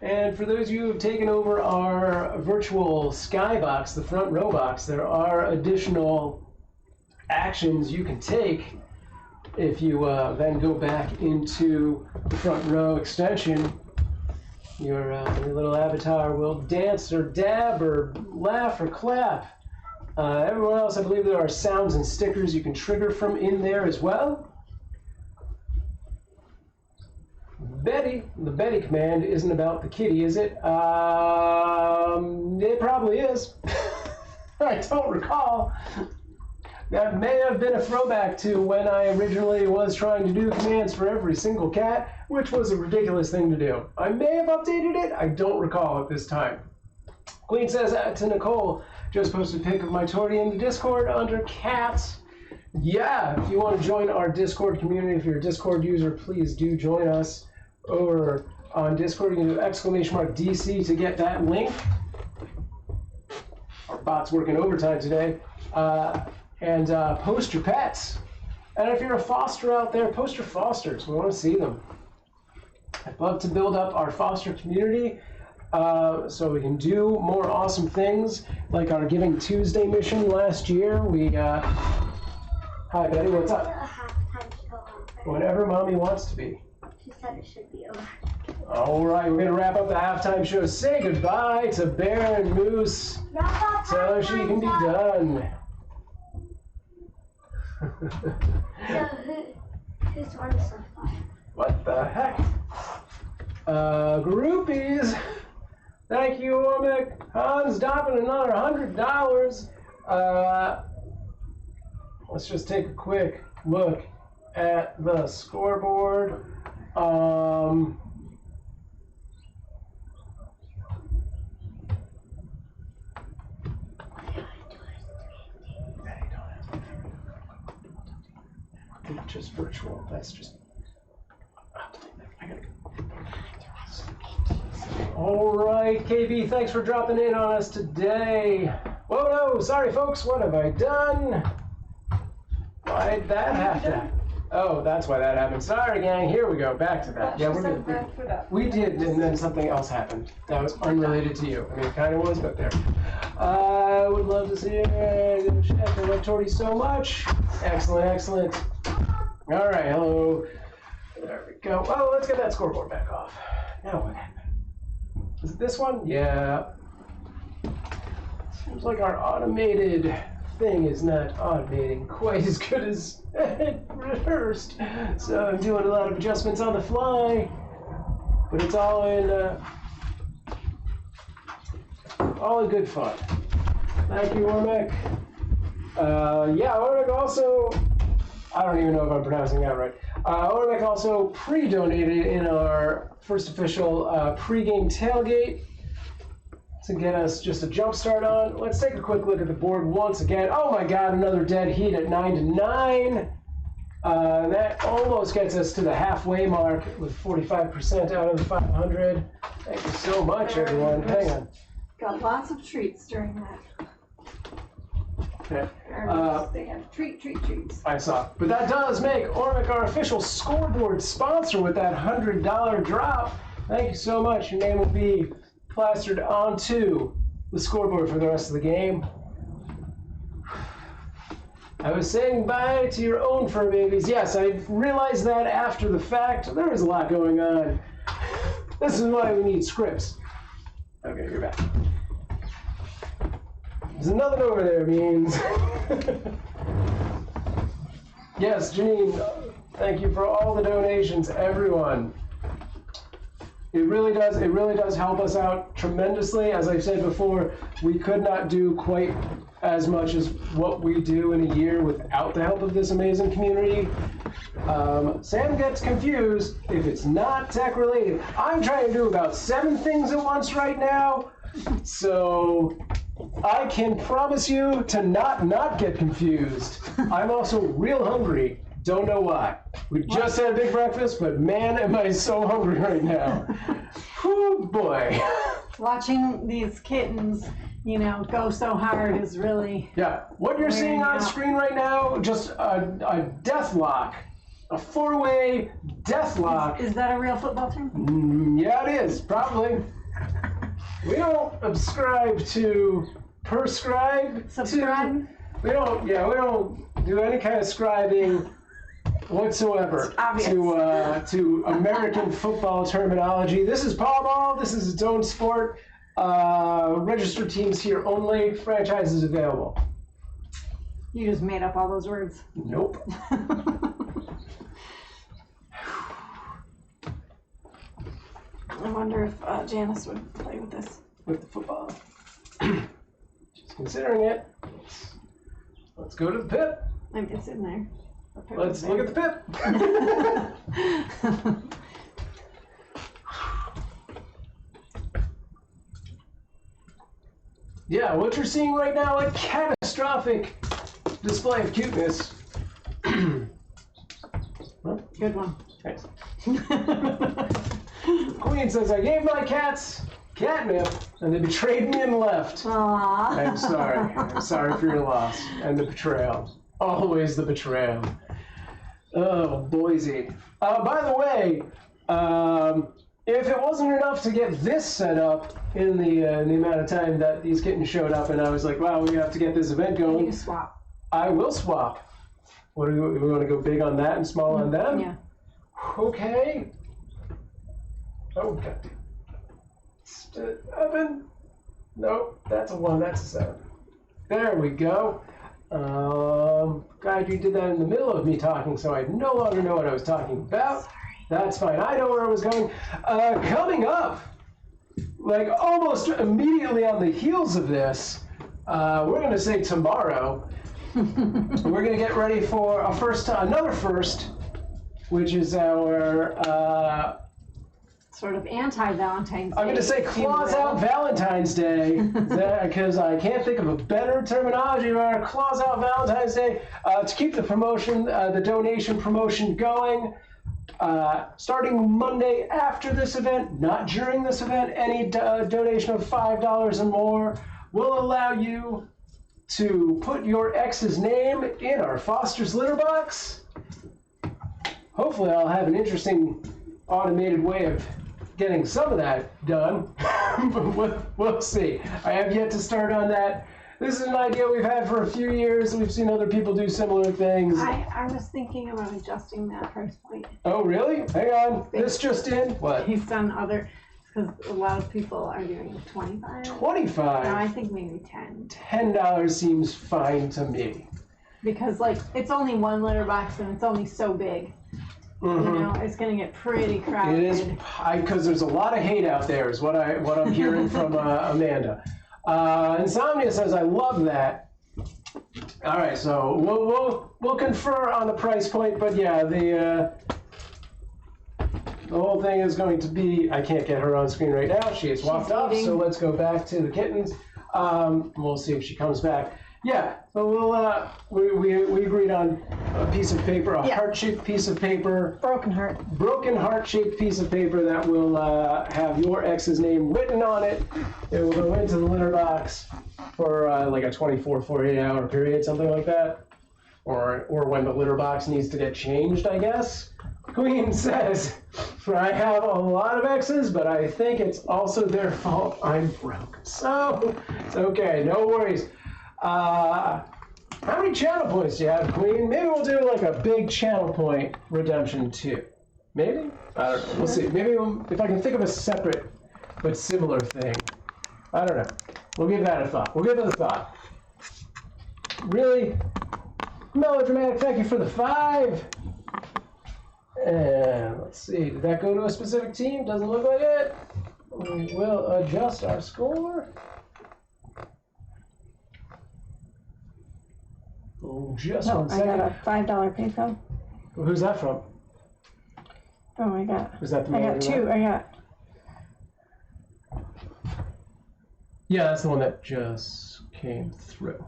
And for those of you who have taken over our virtual skybox, the front row box, there are additional actions you can take if you then go back into the front row extension. Your little avatar will dance or dab or laugh or clap. Everyone else, I believe there are sounds and stickers you can trigger from in there as well. Betty, the Betty command isn't about the kitty, is it? It probably is. I don't recall. That may have been a throwback to when I originally was trying to do commands for every single cat, which was a ridiculous thing to do. I may have updated it. I don't recall at this time. Queen says to Nicole, just posted a pic of my Torty in the Discord under cats. Yeah, if you want to join our Discord community, if you're a Discord user, please do join us over on Discord. You can do !DC to get that link. Our bot's working overtime today. And post your pets. And if you're a foster out there, post your fosters. We want to see them. I'd love to build up our foster community so we can do more awesome things, like our Giving Tuesday mission last year. We hi Betty, what's up? Whenever mommy wants to be. She said it should be over. All right, we're gonna wrap up the halftime show. Say goodbye to Bear and Moose. Tell her she can be done. So who's one so far? What the heck? Groupies. Thank you, Ormic. Hans dropping another $100. Let's just take a quick look at the scoreboard. Just virtual. That's just. I gotta go. All right, KB, thanks for dropping in on us today. Whoa, no, sorry, folks. What have I done? Why did that happen? Oh, that's why that happened. Sorry, gang. Here we go. Back to that. Yeah, we're good. We did, and then something else happened. That was unrelated to you. I mean, it kind of was, but there. I would love to see it. I love Torty so much. Excellent, excellent. All right, hello. There we go. Oh, let's get that scoreboard back off. Now what happened? Is it this one? Yeah. Seems like our automated thing is not automating quite as good as it rehearsed. So I'm doing a lot of adjustments on the fly, but it's all in good fun. Thank you, Ormic. Yeah, Ormic also, I don't even know if I'm pronouncing that right. Ormic also pre-donated in our first official pre-game tailgate to get us just a jump start on. Let's take a quick look at the board once again. Oh my God, another dead heat at 9-9. That almost gets us to the halfway mark with 45% out of the 500. Thank you so much, everyone. Hang on. Got lots of treats during that. Okay. They have treats. I saw. But that does make Ormic our official scoreboard sponsor with that $100 drop. Thank you so much. Your name will be plastered onto the scoreboard for the rest of the game. I was saying bye to your own fur babies. Yes, I realized that after the fact. There is a lot going on. This is why we need scripts. Okay, you're back. There's nothing over there, Beans. Yes, Janine, thank you for all the donations, everyone. It really does help us out tremendously. As I've said before, we could not do quite as much as what we do in a year without the help of this amazing community. Sam gets confused if it's not tech related. I'm trying to do about 7 things at once right now, so I can promise you to not get confused. I'm also real hungry. Don't know why. We just had a big breakfast, but man, am I so hungry right now. Whew, boy. Watching these kittens, go so hard is really... Yeah, what you're seeing on screen right now, just a death lock. A 4-way death lock. Is that a real football term? Yeah, it is, probably. We don't subscribe to prescribe. Subscribe? We don't do any kind of scribing whatsoever to American football terminology. This is Paw Ball. This is its own sport. Registered teams here only. Franchises available. You just made up all those words. Nope. I wonder if Janice would play with this. With the football. She's considering it. Let's go to the pit. It's in there. Let's look at the pit. Yeah, what you're seeing right now, a catastrophic display of cuteness. Good one. Thanks. Queen says, I gave my cats catnip, and they betrayed me and left. Aww. I'm sorry. I'm sorry for your loss and the betrayal. Always the betrayal. Oh, Boise. By the way, if it wasn't enough to get this set up in the amount of time that these kittens showed up, and I was like, wow, we have to get this event going. You swap. I will swap. What do we want to go big on that and small on them? Yeah. Okay. Oh, God. 7. Nope, that's a 1, that's a 7. There we go. Glad you did that in the middle of me talking, so I no longer know what I was talking about. Sorry. That's fine. I know where I was going. Coming up, like almost immediately on the heels of this, we're going to say tomorrow, we're going to get ready for another first, which is our... sort of anti-Valentine's Day. I'm going to say claws out Valentine's Day, because I can't think of a better terminology for our claws out Valentine's Day, to keep the promotion, the donation promotion going. Starting Monday after this event, not during this event, any donation of $5 or more will allow you to put your ex's name in our Foster's litter box. Hopefully I'll have an interesting automated way of getting some of that done, but we'll see. I have yet to start on that. This is an idea we've had for a few years. We've seen other people do similar things. I was thinking about adjusting that price point. Oh, really? Hang on. This just in? What? Based on other, because a lot of people are doing 25. 25? No, I think maybe 10. $10 seems fine to me. Because, like, it's only one litter box and it's only so big. Mm-hmm. It's going to get pretty crowded. It is, because there's a lot of hate out there, is what I'm hearing from Amanda. Insomnia says, I love that. All right, so we'll confer on the price point, but yeah, the whole thing is going to be, I can't get her on screen right now. She has walked off, so let's go back to the kittens. We'll see if she comes back. Yeah, so we agreed on a piece of paper, a heart-shaped piece of paper. Broken heart-shaped piece of paper that will have your ex's name written on it. It will go into the litter box for like a 24, 48-hour period, something like that. Or when the litter box needs to get changed, I guess. Queen says, I have a lot of exes, but I think it's also their fault I'm broke. So, it's okay, no worries. How many channel points do you have, Queen? Maybe we'll do like a big channel point redemption too. Maybe? I don't know. We'll see. Maybe if I can think of a separate but similar thing. I don't know. We'll give that a thought. We'll give it a thought. Really melodramatic. Thank you for the 5. And let's let's see. Did that go to a specific team? Doesn't look like it. We will adjust our score. Oh, just No, one I second. got a $5 PayPal. Who's that from? Oh, I got. Was that the I got manager two. one? I got. Yeah, that's the one that just came through.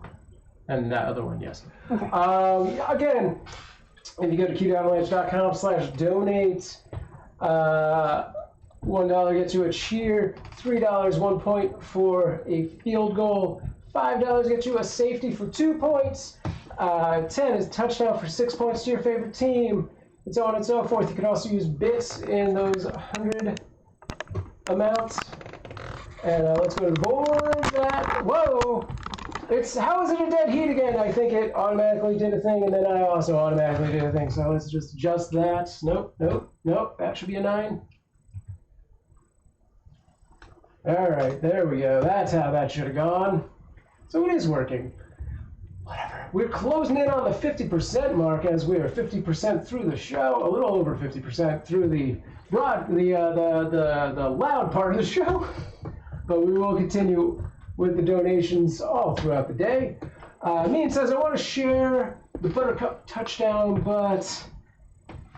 And that other one, yes. Okay. Again, if you go to qavalanche.com/donate, $1 gets you a cheer, $3 1 point for a field goal, $5 gets you a safety for 2 points, 10 is touchdown for 6 points to your favorite team, and so on and so forth. You can also use bits in those 100 amounts. And let's go to the board. Whoa! How is it a dead heat again? I think it automatically did a thing, and then I also automatically did a thing. So let's just adjust that. Nope. That should be a 9. All right, there we go. That's how that should have gone. So it is working. Whatever. We're closing in on the 50% mark as we are 50% through the show, a little over 50% through the loud part of the show. But we will continue with the donations all throughout the day. Mean says, I want to share the Buttercup touchdown, but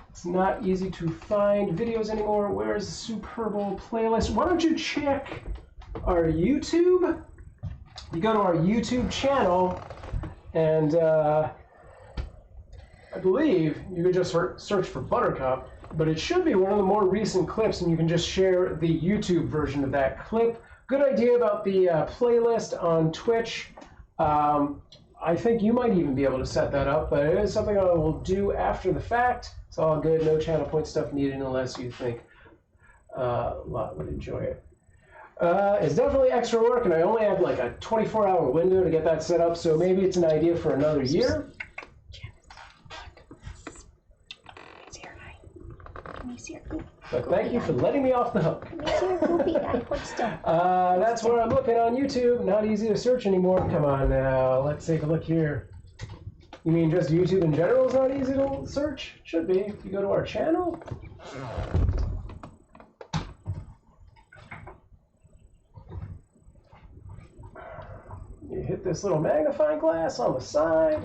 it's not easy to find videos anymore. Where's the Super Bowl playlist? Why don't you check our YouTube? You go to our YouTube channel, and I believe you could just search for Buttercup, but it should be one of the more recent clips, and you can just share the YouTube version of that clip. Good idea about the playlist on Twitch. I think you might even be able to set that up, but it is something I will do after the fact. It's all good, no channel point stuff needed unless you think Lot would enjoy it. It's definitely extra work, and I only have like a 24-hour window to get that set up, so maybe it's an idea for another year. But thank you for letting me off the hook. That's where I'm looking on YouTube. Not easy to search anymore. Come on now, let's take a look here. You mean just YouTube in general is not easy to search? Should be. If you go to our channel. You hit this little magnifying glass on the side.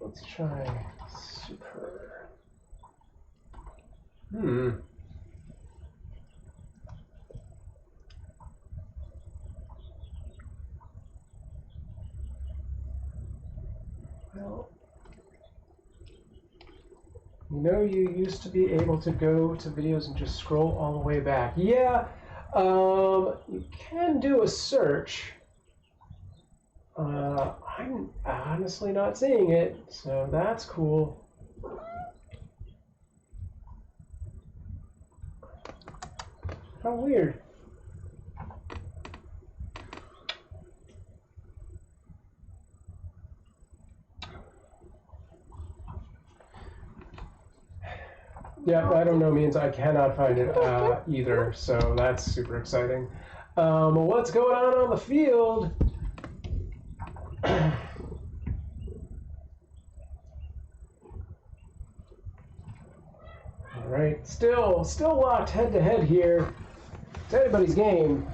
Let's try Supurr. Well, you used to be able to go to videos and just scroll all the way back. Yeah, you can do a search. I'm honestly not seeing it, so that's cool. How weird. Yeah, I don't know means I cannot find it either, so that's super exciting. What's going on the field? All right, still locked head to head here. It's anybody's game.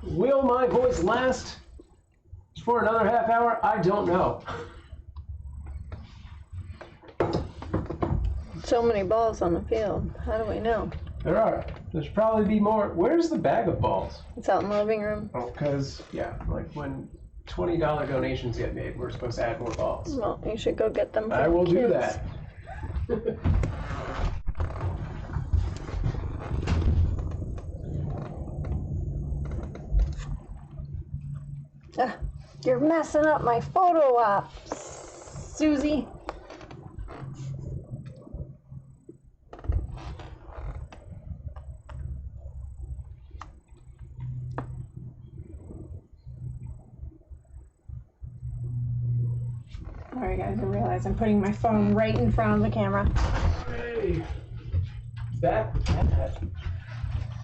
Will my voice last for another half hour? I don't know. So many balls on the field. How do we know? There are. There should probably be more. Where's the bag of balls? It's out in the living room. Oh, because, yeah, like when $20 donations get made, we're supposed to add more balls. Well, you should go get them. I will do that. You're messing up my photo op, Susie. Alright guys, I realize I'm putting my phone right in front of the camera. Hey. That.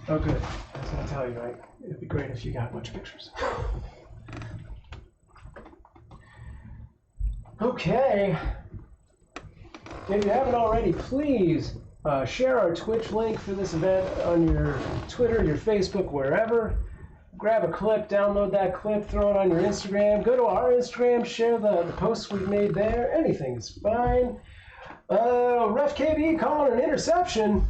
Oh, good. I was going to tell you, right? It'd be great if you got a bunch of pictures. Okay. If you haven't already, please share our Twitch link for this event on your Twitter, your Facebook, wherever. Grab a clip, download that clip, throw it on your Instagram. Go to our Instagram, share the posts we've made there. Anything is fine. Ref KB calling an interception.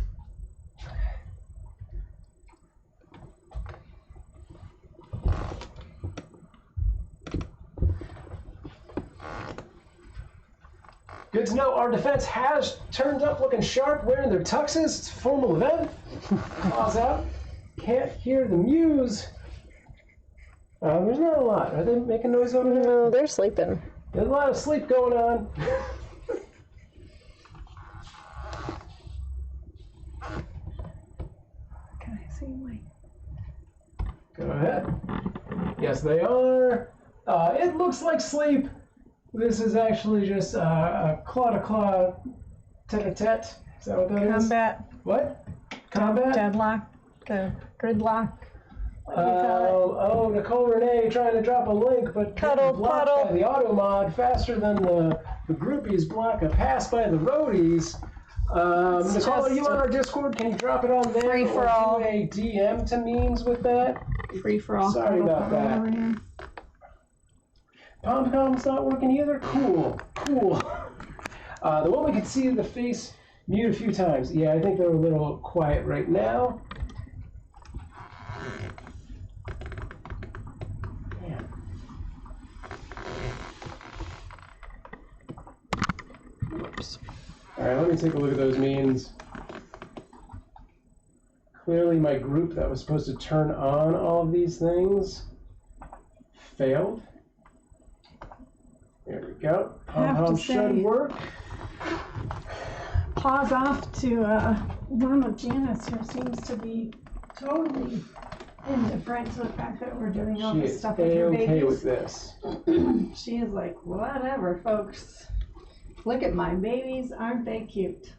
Good to know our defense has turned up looking sharp, wearing their tuxes. It's a formal event. Pause out. Can't hear the mews. There's not a lot. Are they making noise over there? No, they're sleeping. There's a lot of sleep going on. Can I see my... Go ahead. Yes, they are. It looks like sleep. This is actually just a claw-to-claw tete-a-tete. Is that what that is? Combat. What? Combat? Deadlock. Gridlock. Oh, Nicole Renee trying to drop a link, but Cuddle, blocked puddle. by the auto mod faster than the groupies block a pass by the roadies. Nicole, are you on our Discord? Can you drop it on there? Free for or all. do a DM to memes with that? Free for all. Sorry about that. Pom-pom's not working either? Cool. The one we can see the face mute a few times. Yeah, I think they're a little quiet right now. Man. Whoops. Alright, let me take a look at those memes. Clearly my group that was supposed to turn on all of these things failed. There we go. Pom-pom should work. Pause off to Mama Janice, who seems to be totally indifferent to the fact that we're doing all She this is stuff with your okay with babies. this. She is like, whatever, folks. Look at my babies, aren't they cute?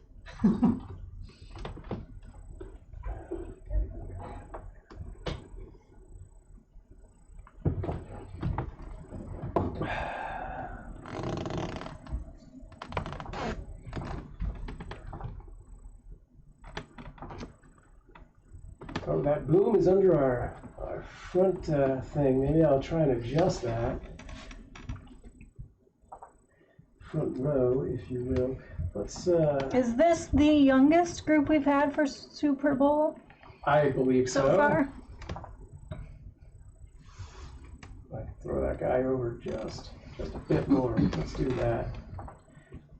Oh, that boom is under our front thing. Maybe I'll try and adjust that. Front row, if you will. Let's, Is this the youngest group we've had for Super Bowl I believe so. so far? I can throw that guy over just a bit more. Let's do that.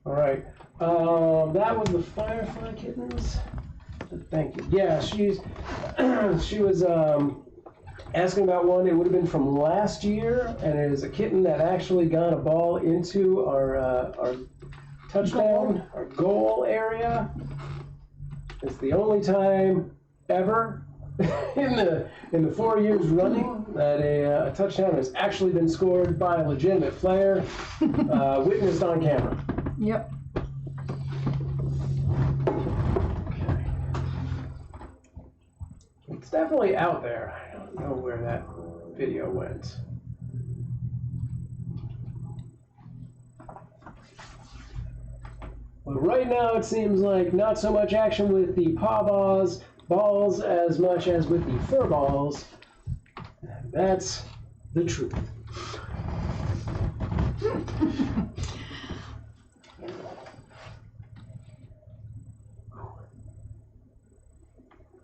All right. That was the Firefly Kittens. Thank you. Yeah, she was asking about one. It would have been from last year, and it is a kitten that actually got a ball into our touchdown, our goal area. It's the only time ever in the 4 years running that a touchdown has actually been scored by a legitimate player, witnessed on camera. Yep. It's definitely out there. I don't know where that video went. Well, right now it seems like not so much action with the pawpaws balls as much as with the fur balls. And that's the truth.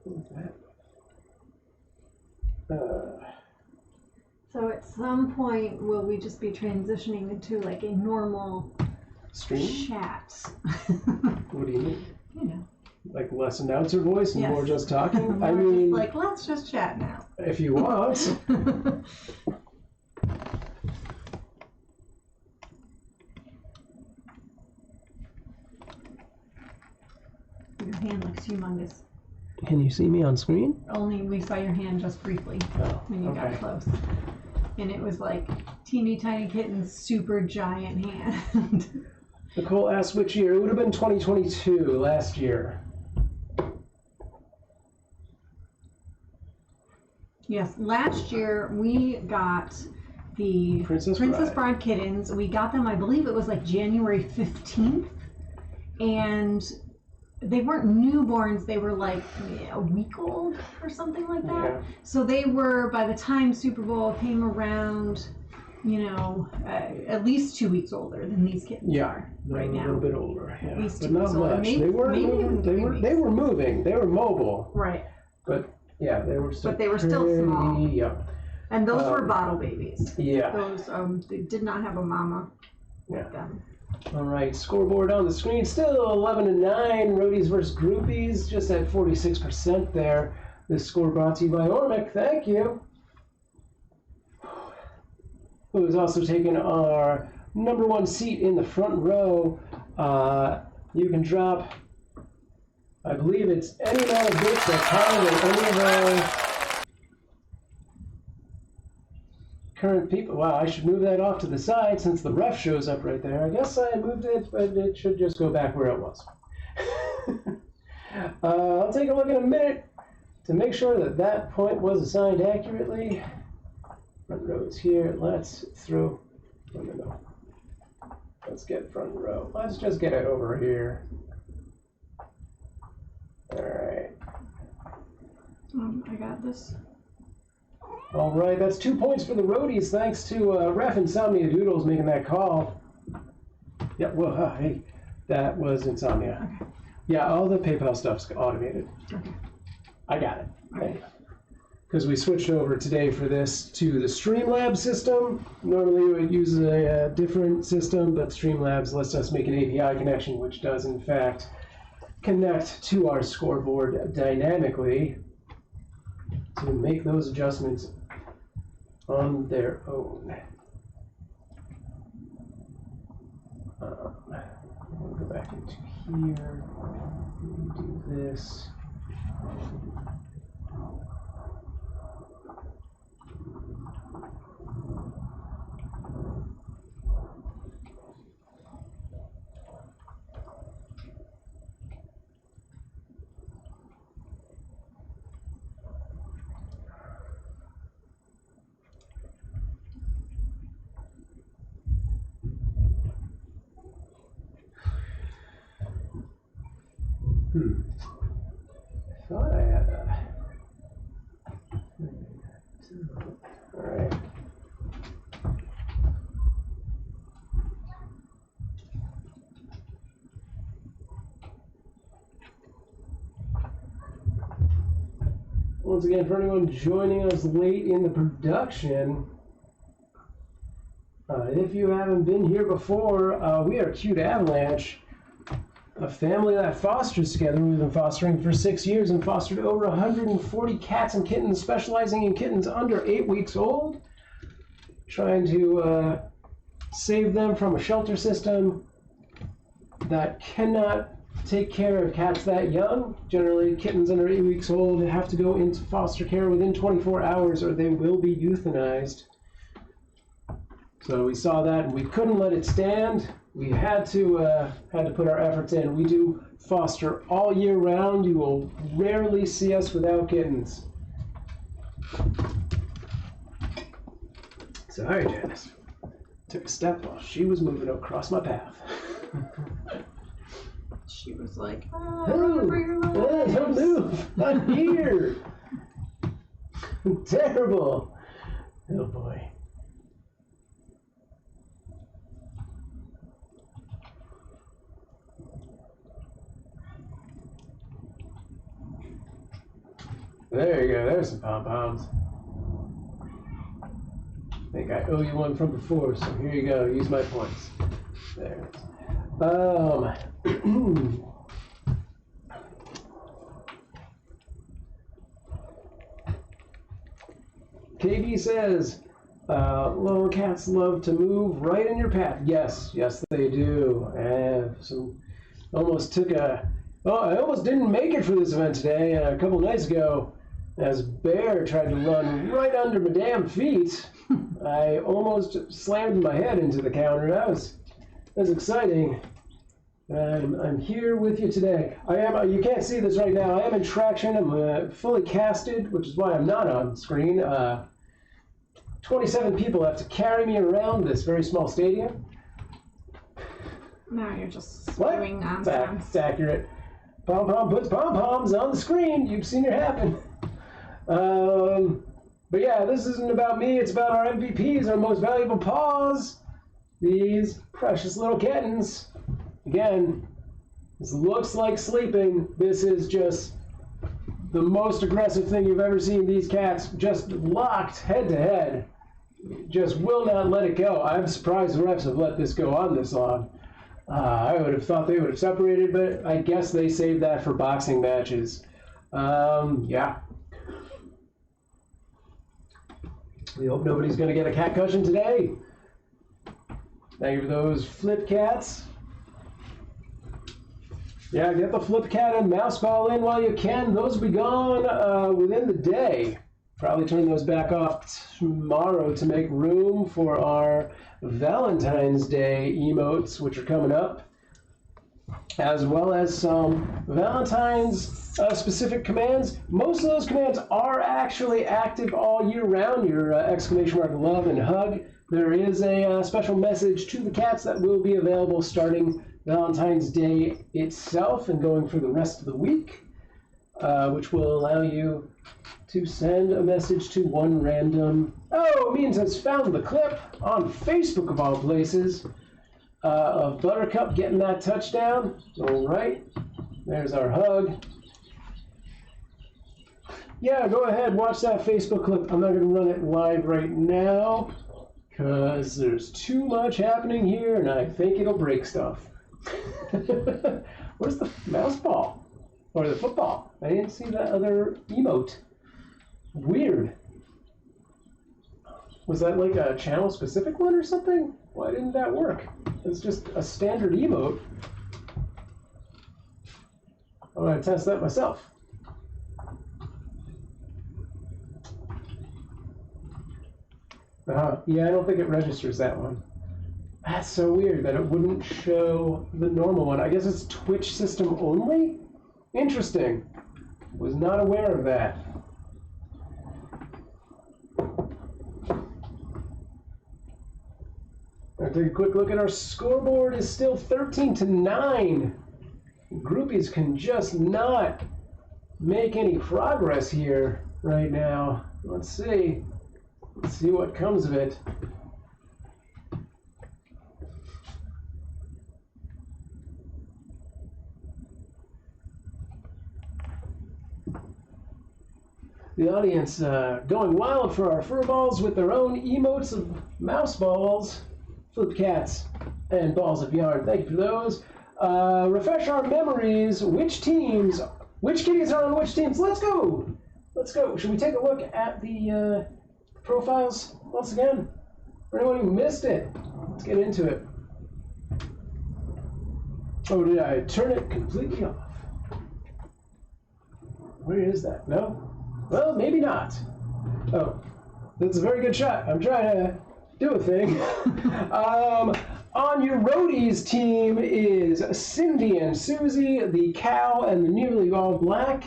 What was that? So at some point, will we just be transitioning into like a normal Stream? chat? What do you mean? You know. Like less announcer voice and Yes. more just talking? More I just mean, like, let's just chat now. if you want. Your hand looks humongous. Can you see me on screen? Only we saw your hand just briefly Oh, when you got okay. close. And it was like teeny tiny kitten's super giant hand. Nicole asked which year. It would have been 2022, last year. Yes, last year we got the Princess Bride kittens. We got them, I believe it was like January 15th. And they weren't newborns, they were like a week old or something like that. Yeah. So they were, by the time Super Bowl came around, at least 2 weeks older than these kittens are right now. A little bit older, yeah. At least But 2 not weeks older. much. Maybe, They weren't maybe moving. even They 3 were weeks. they were moving. They were mobile. Right. But yeah, they were still But they were still small. Yep. And those were bottle babies. Yeah. Those they did not have a mama Yeah. with them. All right, scoreboard on the screen. Still 11-9. Roadies versus groupies, just at 46% there. This score brought to you by Ormic. Thank you. Who has also taken our number 1 seat in the front row. You can drop, I believe it's any amount of bits that's higher than any of our current people. Wow, I should move that off to the side since the ref shows up right there. I guess I moved it, but it should just go back where it was. I'll take a look in a minute to make sure that that point was assigned accurately. Front row is here. Let's throw. No. Let's get front row. Let's just get it over here. All right. I got this. All right, that's 2 points for the roadies, thanks to Ref Insomnia Doodles making that call. Yeah, well, hey, that was Insomnia. Okay. Yeah, all the PayPal stuff's automated. Okay. I got it. Okay. Because we switched over today for this to the Streamlabs system. Normally we would use a different system, but Streamlabs lets us make an API connection, which does in fact connect to our scoreboard dynamically to make those adjustments on their own. We'll go back into here, do this. I thought I had a... Alright. Once again, for anyone joining us late in the production, if you haven't been here before, we are Cute Avalanche, a family that fosters together. We've been fostering for 6 years and fostered over 140 cats and kittens, specializing in kittens under 8 weeks old, trying to save them from a shelter system that cannot take care of cats that young. Generally, kittens under 8 weeks old have to go into foster care within 24 hours or they will be euthanized. So we saw that and we couldn't let it stand. We had to put our efforts in. We do foster all year round. You will rarely see us without kittens. Sorry, Janice. Took a step while she was moving across my path. She was like, Oh, don't move! I'm here! Terrible! Oh boy. There you go, there's some pom-poms. I think I owe you one from before, so here you go, use my points. There. KB says, little cats love to move right in your path. Yes, yes they do. I almost didn't make it for this event today. A couple nights ago, as Bear tried to run right under my damn feet, I almost slammed my head into the counter. That was exciting. I'm here with you today. I am. You can't see this right now. I am in traction. I'm fully casted, which is why I'm not on screen. 27 people have to carry me around this very small stadium. Now you're just What? spewing nonsense. It's accurate. Pom Pom puts pom poms on the screen. You've seen it happen. But yeah, this isn't about me. It's about our MVPs, our most valuable paws. These precious little kittens. Again, this looks like sleeping. This is just the most aggressive thing you've ever seen. These cats just locked head to head. Just will not let it go. I'm surprised the refs have let this go on this long. I would have thought they would have separated, but I guess they saved that for boxing matches. Yeah. We hope nobody's going to get a cat cushion today. Thank you for those flip cats. Yeah, get the flip cat and mouse ball in while you can. Those will be gone within the day. Probably turn those back off tomorrow to make room for our Valentine's Day emotes, which are coming up, as well as some Valentine's specific commands. Most of those commands are actually active all year round. Your exclamation mark love and hug. There is a special message to the cats that will be available starting Valentine's Day itself and going for the rest of the week, which will allow you to send a message to one random... Oh, Means has found the clip on Facebook of all places of Buttercup getting that touchdown. All right, there's our hug. Yeah, go ahead, watch that Facebook clip. I'm not going to run it live right now because there's too much happening here and I think it'll break stuff. Where's the mouse ball? Or the football? I didn't see that other emote. Weird. Was that like a channel specific one or something? Why didn't that work? It's just a standard emote. I'm going to test that myself. Yeah, I don't think it registers that one. That's so weird that it wouldn't show the normal one. I guess it's Twitch system only? Interesting. Was not aware of that. I'll take a quick look at our scoreboard. Is still 13-9. Groupies can just not make any progress here right now. Let's see. Let's see what comes of it. The audience going wild for our fur balls with their own emotes of mouse balls, flip cats, and balls of yarn. Thank you for those. Refresh our memories. Which kitties are on which teams? Let's go. Let's go. Should we take a look at the profiles once again? For anyone who missed it, let's get into it. Oh, did I turn it completely off? Where is that? No? Well, maybe not. Oh, that's a very good shot. I'm trying to do a thing. On your roadies team is Cindy and Susie, the cow and the nearly all black.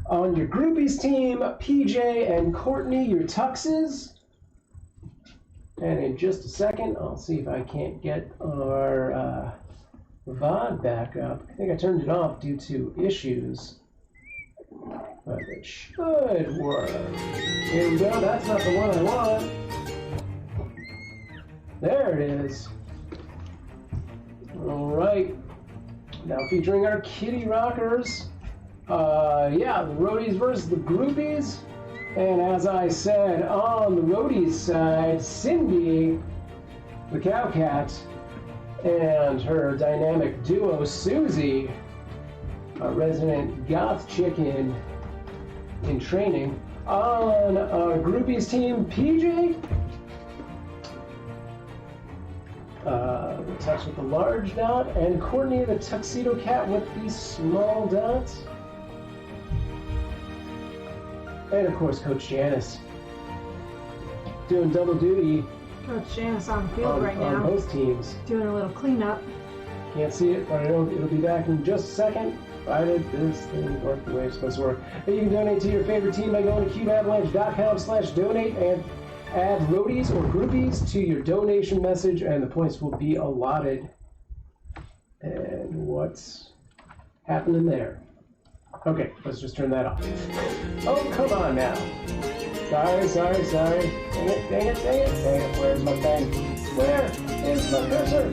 On your groupies team, PJ and Courtney, your tuxes. And in just a second, I'll see if I can't get our VOD back up. I think I turned it off due to issues. But it should work. Here we go, that's not the one I want. There it is. Alright. Now featuring our kitty rockers. Yeah, the roadies versus the groupies. And as I said, on the roadies side, Cindy, the cow cat, and her dynamic duo, Susie, a resident goth chicken in training. On our groupies team, PJ, the tux with the large dot, and Courtney, the tuxedo cat with the small dot. And of course, Coach Janice, doing double duty Coach Janice on the field right now. On both teams. Doing a little cleanup. Can't see it, but I know it'll be back in just a second, provided this thing works the way it's supposed to work. And you can donate to your favorite team by going to cubeavalanche.com/donate and add roadies or groupies to your donation message, and the points will be allotted. And what's happening there? Okay, let's just turn that off. Oh, come on now. Sorry. Dang it. Where's my thing? Where is my cursor?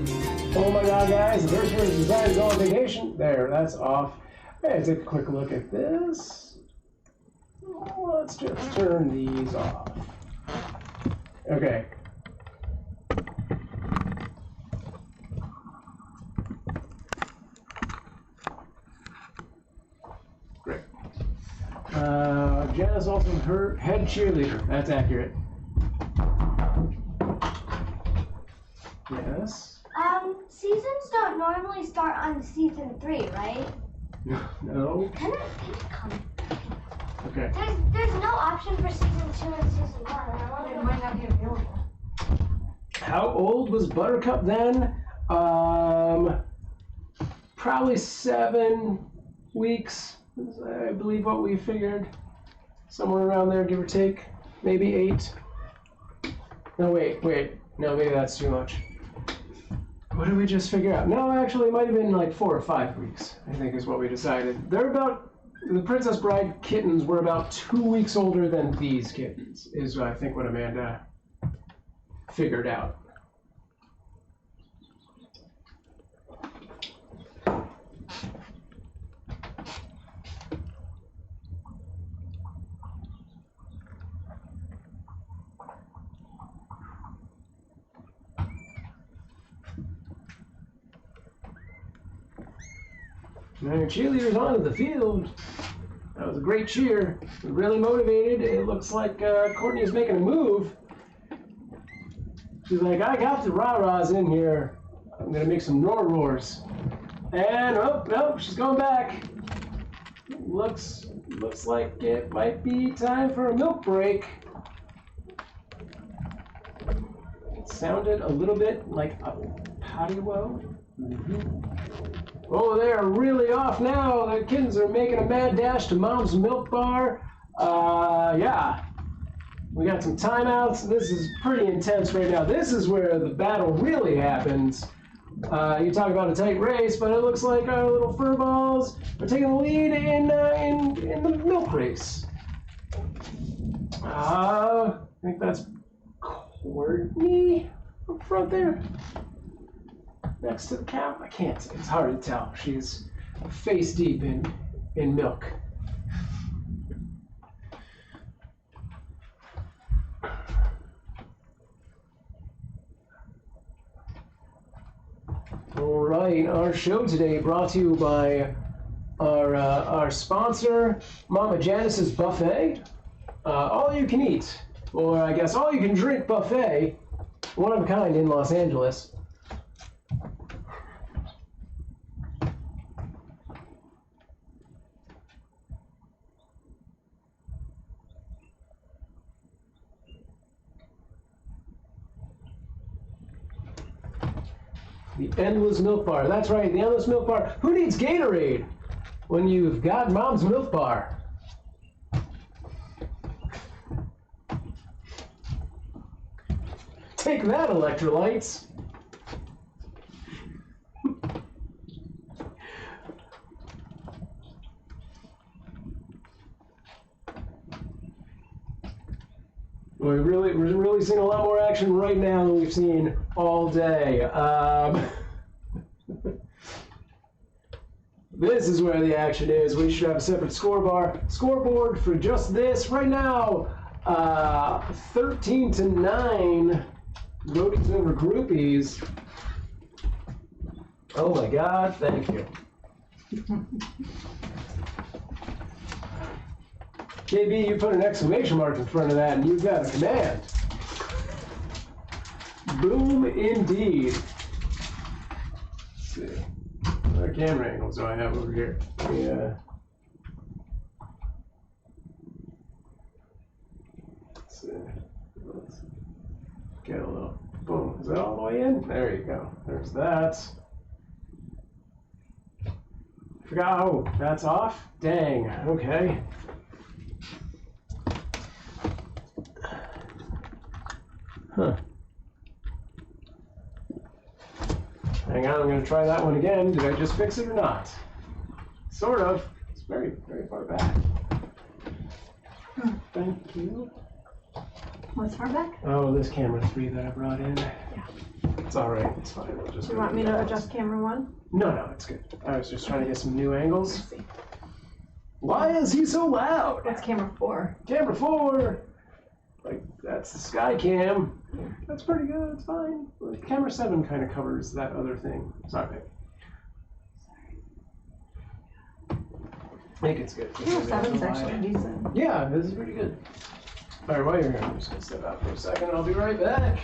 Oh my god, guys, the cursor is designed to go on vacation. There, that's off. Let's take a quick look at this. Let's just turn these off. Okay. Great. Janice also her head cheerleader. That's accurate. Yes. Seasons don't normally start on season 3, right? No. Can it come? Okay. There's no option for season 2 and season 1. I wonder It might not be available. How old was Buttercup then? Probably 7 weeks, I believe what we figured. Somewhere around there, give or take. Maybe 8. No, wait. No, maybe that's too much. What did we just figure out? No, actually, it might have been like 4 or 5 weeks, I think is what we decided. The Princess Bride kittens were about 2 weeks older than these kittens, is I think what Amanda figured out. Now your cheerleader's onto the field. That was a great cheer. Really motivated. It looks like Courtney is making a move. She's like, I got the rah-rahs in here. I'm gonna make some roars. And no, she's going back. Looks like it might be time for a milk break. It sounded a little bit like a patio. Oh, they are really off now. The kittens are making a mad dash to Mom's milk bar. Yeah. We got some timeouts. This is pretty intense right now. This is where the battle really happens. You talk about a tight race, but it looks like our little furballs are taking the lead in the milk race. I think that's Courtney up front there. Next to the cow? I can't. It's hard to tell. She's face deep in milk. All right, our show today brought to you by our sponsor, Mama Janice's Buffet. All you can eat, or I guess all you can drink buffet, one of a kind in Los Angeles. The Endless Milk Bar. That's right, the Endless Milk Bar. Who needs Gatorade when you've got Mom's Milk Bar? Take that, electrolytes. We're really seeing a lot more action right now than we've seen all day. This is where the action is. We should have a separate scoreboard for just this. Right now, 13-9, roadies over groupies. Oh my God, thank you. KB, you put an exclamation mark in front of that and you've got a command. Boom indeed. Let's see. What camera angles do I have over here? Yeah. Let's see. Let's get a little. Boom. Is that all the way in? There you go. There's that. Forgot. Oh, that's off? Dang. Okay. Huh. Hang on, I'm going to try that one again. Did I just fix it or not? Sort of. It's very, very far back. Thank you. What's far back? Oh, this camera 3 that I brought in. Yeah. It's alright. It's fine. We'll just Do you want me to adjust camera 1? No, it's good. I was just trying to get some new angles. Let's see. Why is he so loud? What's camera 4? Camera 4! Like, that's the sky cam. That's pretty good. It's fine. Like, camera 7 kind of covers that other thing. Sorry. I think it's good. Camera 7's actually decent. Yeah, this is pretty good. Alright, while you're here, I'm just going to step out for a second. I'll be right back.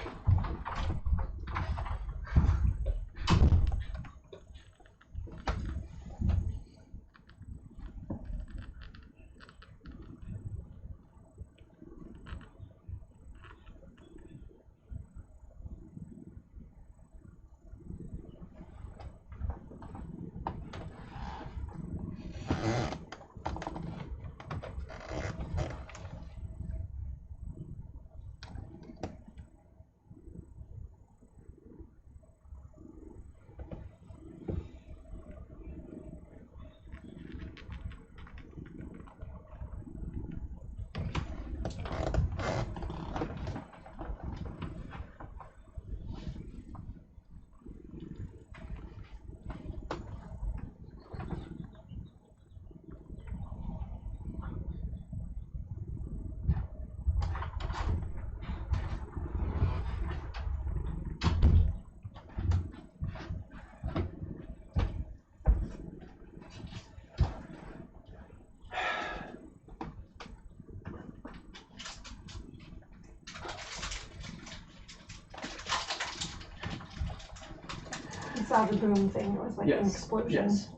Saw the boom thing. It was like an explosion. Yes.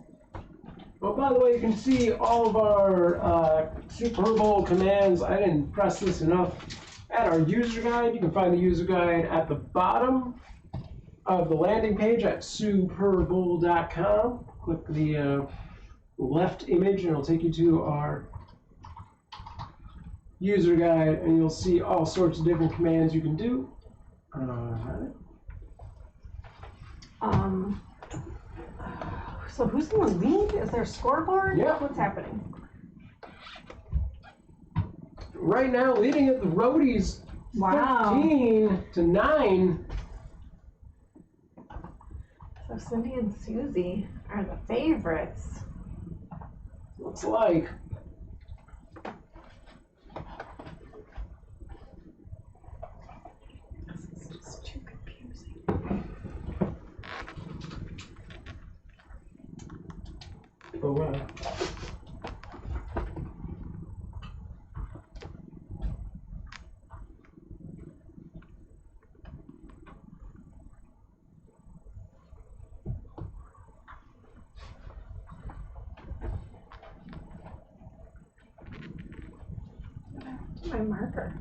Well, by the way, you can see all of our Supurr Bowl commands. I didn't press this enough. At our user guide, you can find the user guide at the bottom of the landing page at supurrbowl.com. Click the left image and it'll take you to our user guide, and you'll see all sorts of different commands you can do. So who's in the lead? Is there a scoreboard? Yeah. What's happening? Right now, leading at the Roadies, Wow. 13-9. So Cindy and Susie are the favorites. Looks like. This is just too confusing. Oh, wow. My marker.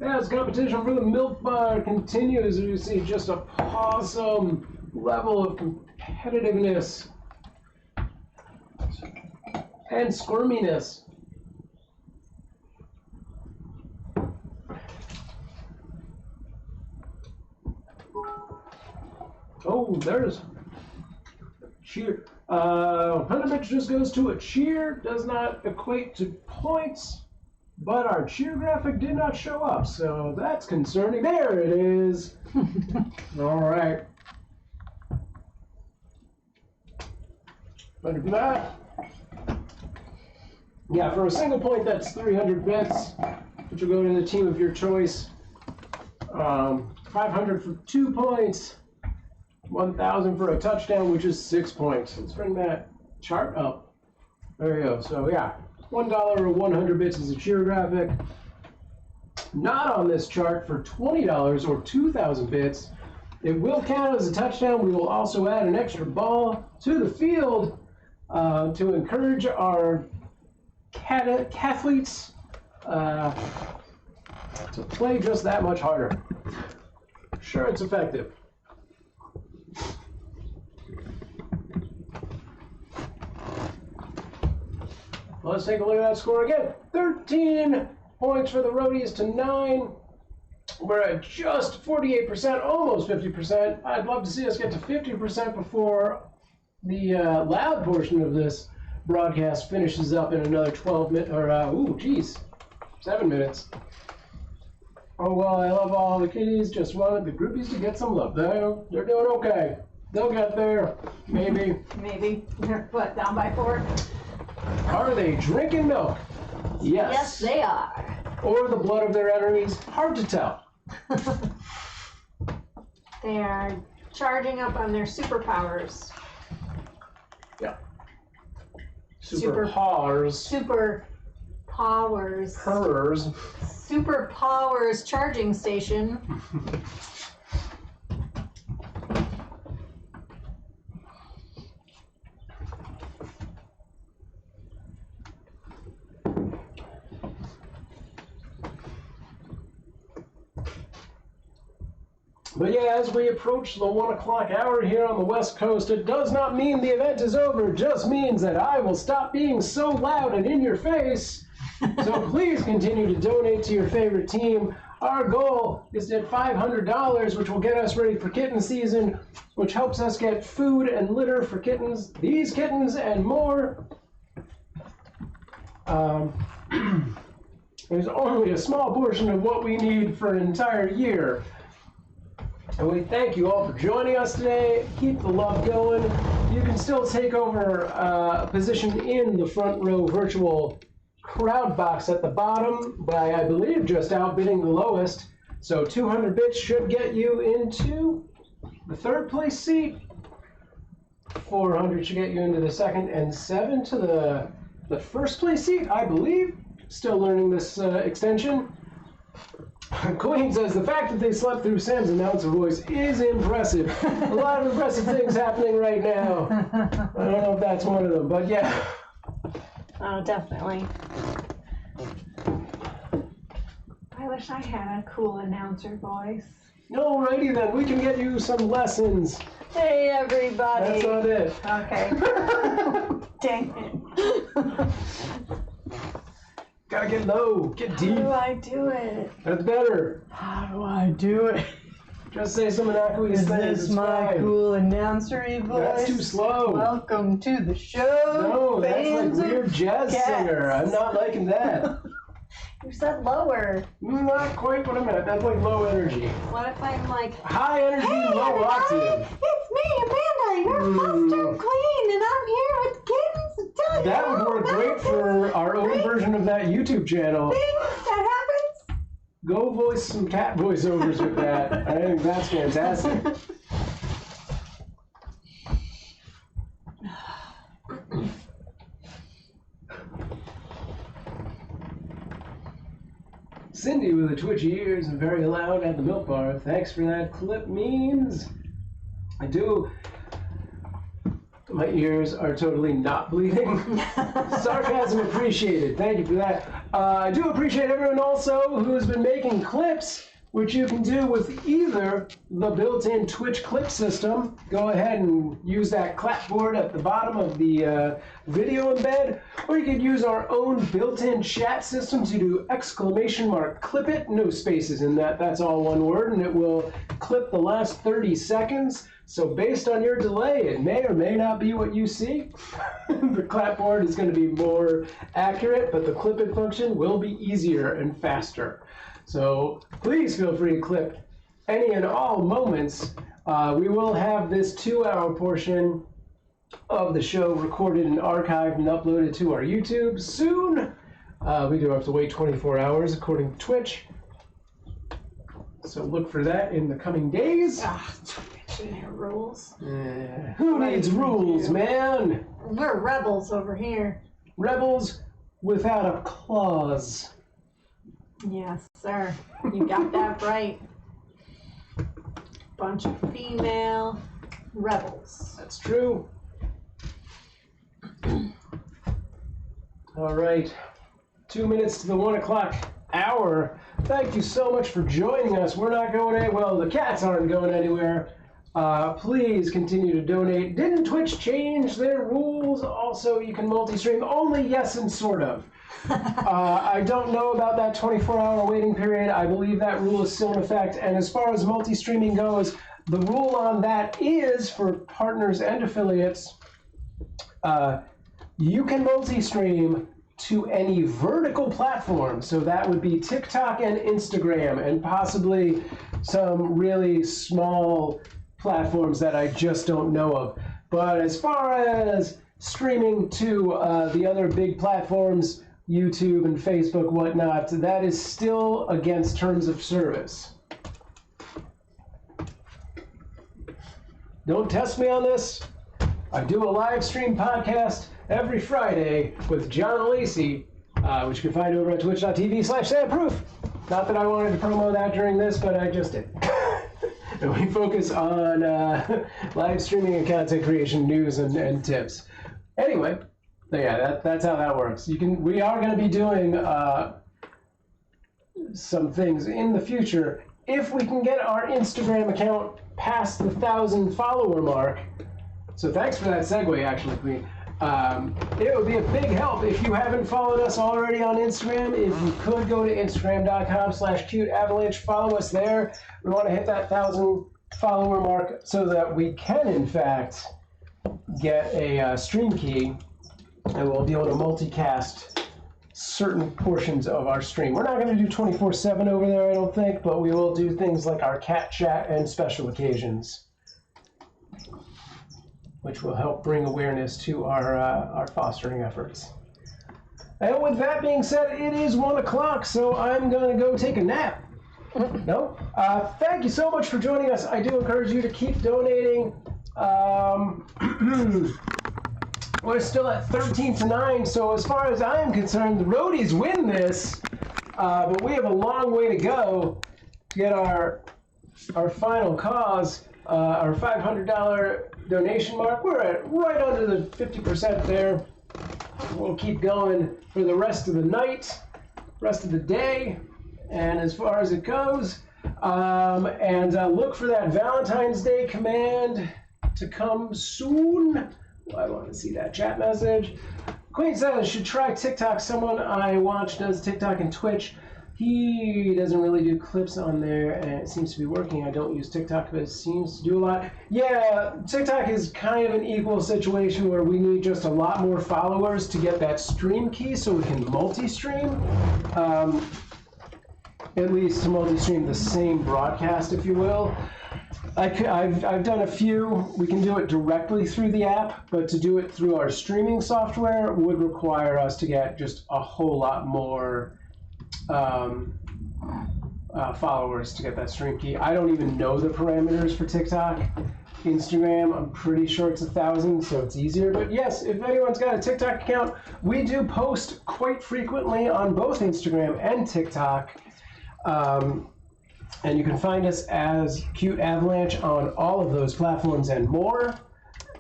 As competition for the milk bar continues, you see just a awesome level of competitiveness and squirminess. Oh, there's cheer. 100 bits just goes to a cheer, does not equate to points. But our cheer graphic did not show up, so that's concerning. There it is. All right. But that, yeah, for a single point, that's 300 bits, which will go to the team of your choice. 500 for 2 points, 1,000 for a touchdown, which is 6 points. Let's bring that chart up. There you go. So yeah. $1 or 100 bits is a cheer graphic. Not on this chart for $20 or 2,000 bits. It will count as a touchdown. We will also add an extra ball to the field to encourage our cathletes to play just that much harder. Sure, it's effective. Let's take a look at that score again. 13 points for the roadies to 9. We're at just 48%, almost 50%. I'd love to see us get to 50% before the loud portion of this broadcast finishes up in another 12 minutes, or 7 minutes. Oh, well, I love all the kitties, just wanted the groupies to get some love. They're doing okay. They'll get there, maybe. Maybe. They're what, down by 4? Are they drinking milk? Yes. Yes, they are. Or the blood of their enemies? Hard to tell. They are charging up on their superpowers. Yeah. Superpowers. Superpowers. Purrs. Superpowers charging station. But yeah, as we approach the 1 o'clock hour here on the West Coast, it does not mean the event is over. It just means that I will stop being so loud and in your face. So please continue to donate to your favorite team. Our goal is at $500, which will get us ready for kitten season, which helps us get food and litter for kittens, these kittens, and more. There's only a small portion of what we need for an entire year. And we thank you all for joining us today. Keep the love going. You can still take over a position in the front row virtual crowd box at the bottom by, I believe, just outbidding the lowest. So 200 bits should get you into the 3rd place seat. 400 should get you into the 2nd, and 7 to the 1st place seat, I believe. Still learning this extension. Queen says the fact that they slept through Sam's announcer voice is impressive. A lot of impressive things happening right now. I don't know if that's one of them, but yeah. Oh, definitely. I wish I had a cool announcer voice. Alrighty then, we can get you some lessons. Hey, everybody. That's not it. Okay. Dang it. Gotta get low, get deep. How do I do it? That's better. How do I do it? Just say some innocuous things. Is this it's my fine. cool announcery voice? That's too slow. Welcome to the show. No, that's fans like weird of jazz cats. singer. I'm not liking that. You said lower. Not quite what I meant. That's like low energy. What if I'm like, High energy, hey, low everybody, octave. it's me, Amanda, your foster queen, and I'm here with kittens to tell you That would all work about great for our own great version of that YouTube channel. things that happens. Go voice some cat voiceovers with that. I think that's fantastic. Cindy with the twitchy ears and very loud at the milk bar. Thanks for that clip, means. I do. My ears are totally not bleeding. Sarcasm appreciated. Thank you for that. I do appreciate everyone also who has been making clips, which you can do with either the built-in Twitch clip system. Go ahead and use that clapboard at the bottom of the video embed, or you could use our own built-in chat system to do !clip it, no spaces in that, that's all one word, and it will clip the last 30 seconds. So based on your delay, it may or may not be what you see. The clapboard is going to be more accurate, but the clip it function will be easier and faster. So please feel free to clip any and all moments. We will have this 2-hour portion of the show recorded and archived and uploaded to our YouTube soon. We do have to wait 24 hours according to Twitch. So look for that in the coming days. Rules. Who needs rules, man? We're rebels over here. Rebels without a clause. Yes, sir. You got that right. Bunch of female rebels. That's true. All right. 2 minutes to the 1 o'clock hour. Thank you so much for joining us. We're not going anywhere. Well, the cats aren't going anywhere. Please continue to donate. Didn't Twitch change their rules? Also, you can multi-stream only, yes, and sort of. I don't know about that 24-hour waiting period. I believe that rule is still in effect. And as far as multi-streaming goes, the rule on that is for partners and affiliates, you can multi-stream to any vertical platform. So that would be TikTok and Instagram, and possibly some really small platforms that I just don't know of. But as far as streaming to the other big platforms, YouTube and Facebook, whatnot, that is still against terms of service. Don't test me on this. I do a live stream podcast every Friday with John Alesi, which you can find over at twitch.tv/sandproof. Not that I wanted to promo that during this, but I just did. And we focus on live streaming and content creation, news, and tips. Anyway, yeah, that's how that works. We are going to be doing some things in the future. If we can get our Instagram account past the 1,000 follower mark, so thanks for that segue, actually, Queen. It would be a big help if you haven't followed us already on Instagram. If you could go to instagram.com/cuteavalanche, follow us there. We want to hit that 1,000 follower mark so that we can, in fact, get a stream key, and we'll be able to multicast certain portions of our stream. We're not going to do 24/7 over there, I don't think, but we will do things like our cat chat and special occasions, which will help bring awareness to our fostering efforts. And with that being said, it is 1 o'clock, so I'm going to go take a nap. No? Thank you so much for joining us. I do encourage you to keep donating. We're still at 13-9, so as far as I am concerned, the roadies win this, but we have a long way to go to get our final cause, our $500 donation mark. We're at right under the 50% there. We'll keep going for the rest of the night, rest of the day, and as far as it goes, look for that Valentine's Day command to come soon. I want to see that chat message. Queen says, should try TikTok. Someone I watch does TikTok and Twitch. He doesn't really do clips on there, and it seems to be working. I don't use TikTok, but it seems to do a lot. Yeah, TikTok is kind of an equal situation where we need just a lot more followers to get that stream key so we can multi-stream. At least to multi-stream the same broadcast, if you will. I've done a few. We can do it directly through the app, but to do it through our streaming software would require us to get just a whole lot more followers to get that stream key. I don't even know the parameters for TikTok. Instagram, I'm pretty sure it's 1,000, so it's easier. But yes, if anyone's got a TikTok account, we do post quite frequently on both Instagram and TikTok. And you can find us as Cute Avalanche on all of those platforms and more.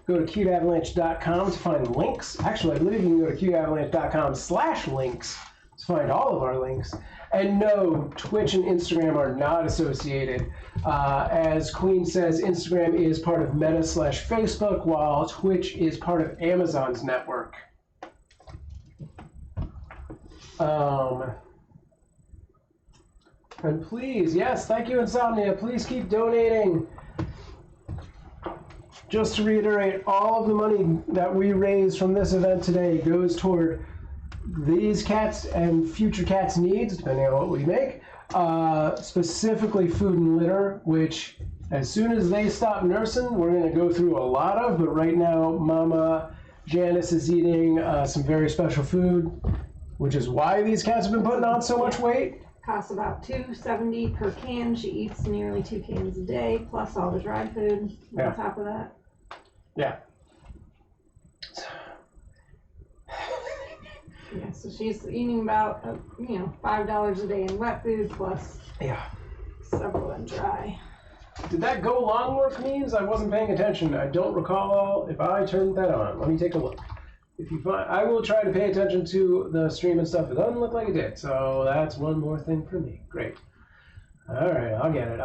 Go to cuteavalanche.com to find links. Actually, I believe you can go to cuteavalanche.com/links to find all of our links. And no, Twitch and Instagram are not associated. As Queen says, Instagram is part of Meta/Facebook, while Twitch is part of Amazon's network. And please, yes, thank you, Insomnia. Please keep donating. Just to reiterate, all of the money that we raise from this event today goes toward these cats and future cats' needs, depending on what we make. Specifically food and litter, which as soon as they stop nursing, we're going to go through a lot of. But right now, Mama Janice is eating some very special food, which is why these cats have been putting on so much weight. Costs about $2.70 per can. She eats nearly 2 cans a day, plus all the dry food on top of that. Yeah. Yeah, so she's eating about $5 a day in wet food, plus several in dry. Did that go long work means? I wasn't paying attention. I don't recall if I turned that on. Let me take a look. if you find, I will try to pay attention to the stream and stuff. It doesn't look like it did, so that's one more thing for me. Great. All right, I'll get it.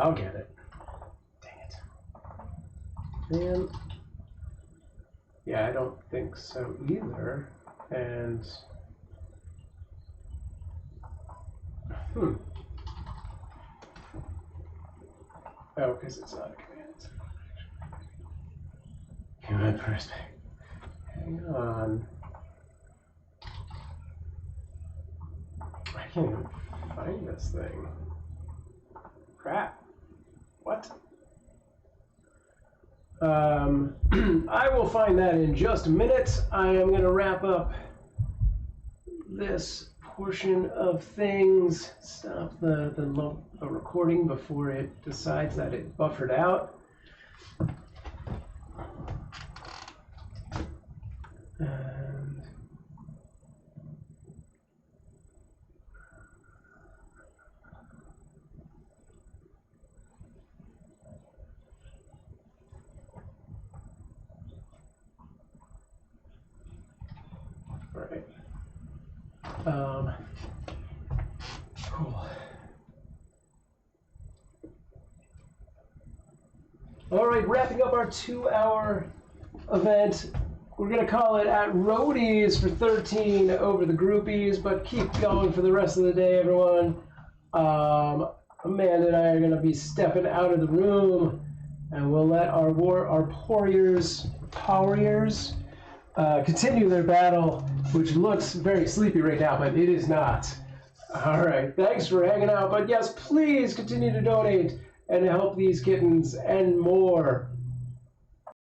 Dang it. And yeah, I don't think so either. And oh, because it's not a command. Command first. Hang on. I can't even find this thing. Crap. What? I will find that in just a minute. I am going to wrap up this portion of things. Stop the recording before it decides that it buffered out. And all right. Cool. All right, wrapping up our 2-hour event. We're going to call it at Roadies for 13 over the groupies, but keep going for the rest of the day, everyone. Amanda and I are going to be stepping out of the room, and we'll let our warriors continue their battle, which looks very sleepy right now, but it is not. All right, thanks for hanging out. But yes, please continue to donate and help these kittens and more.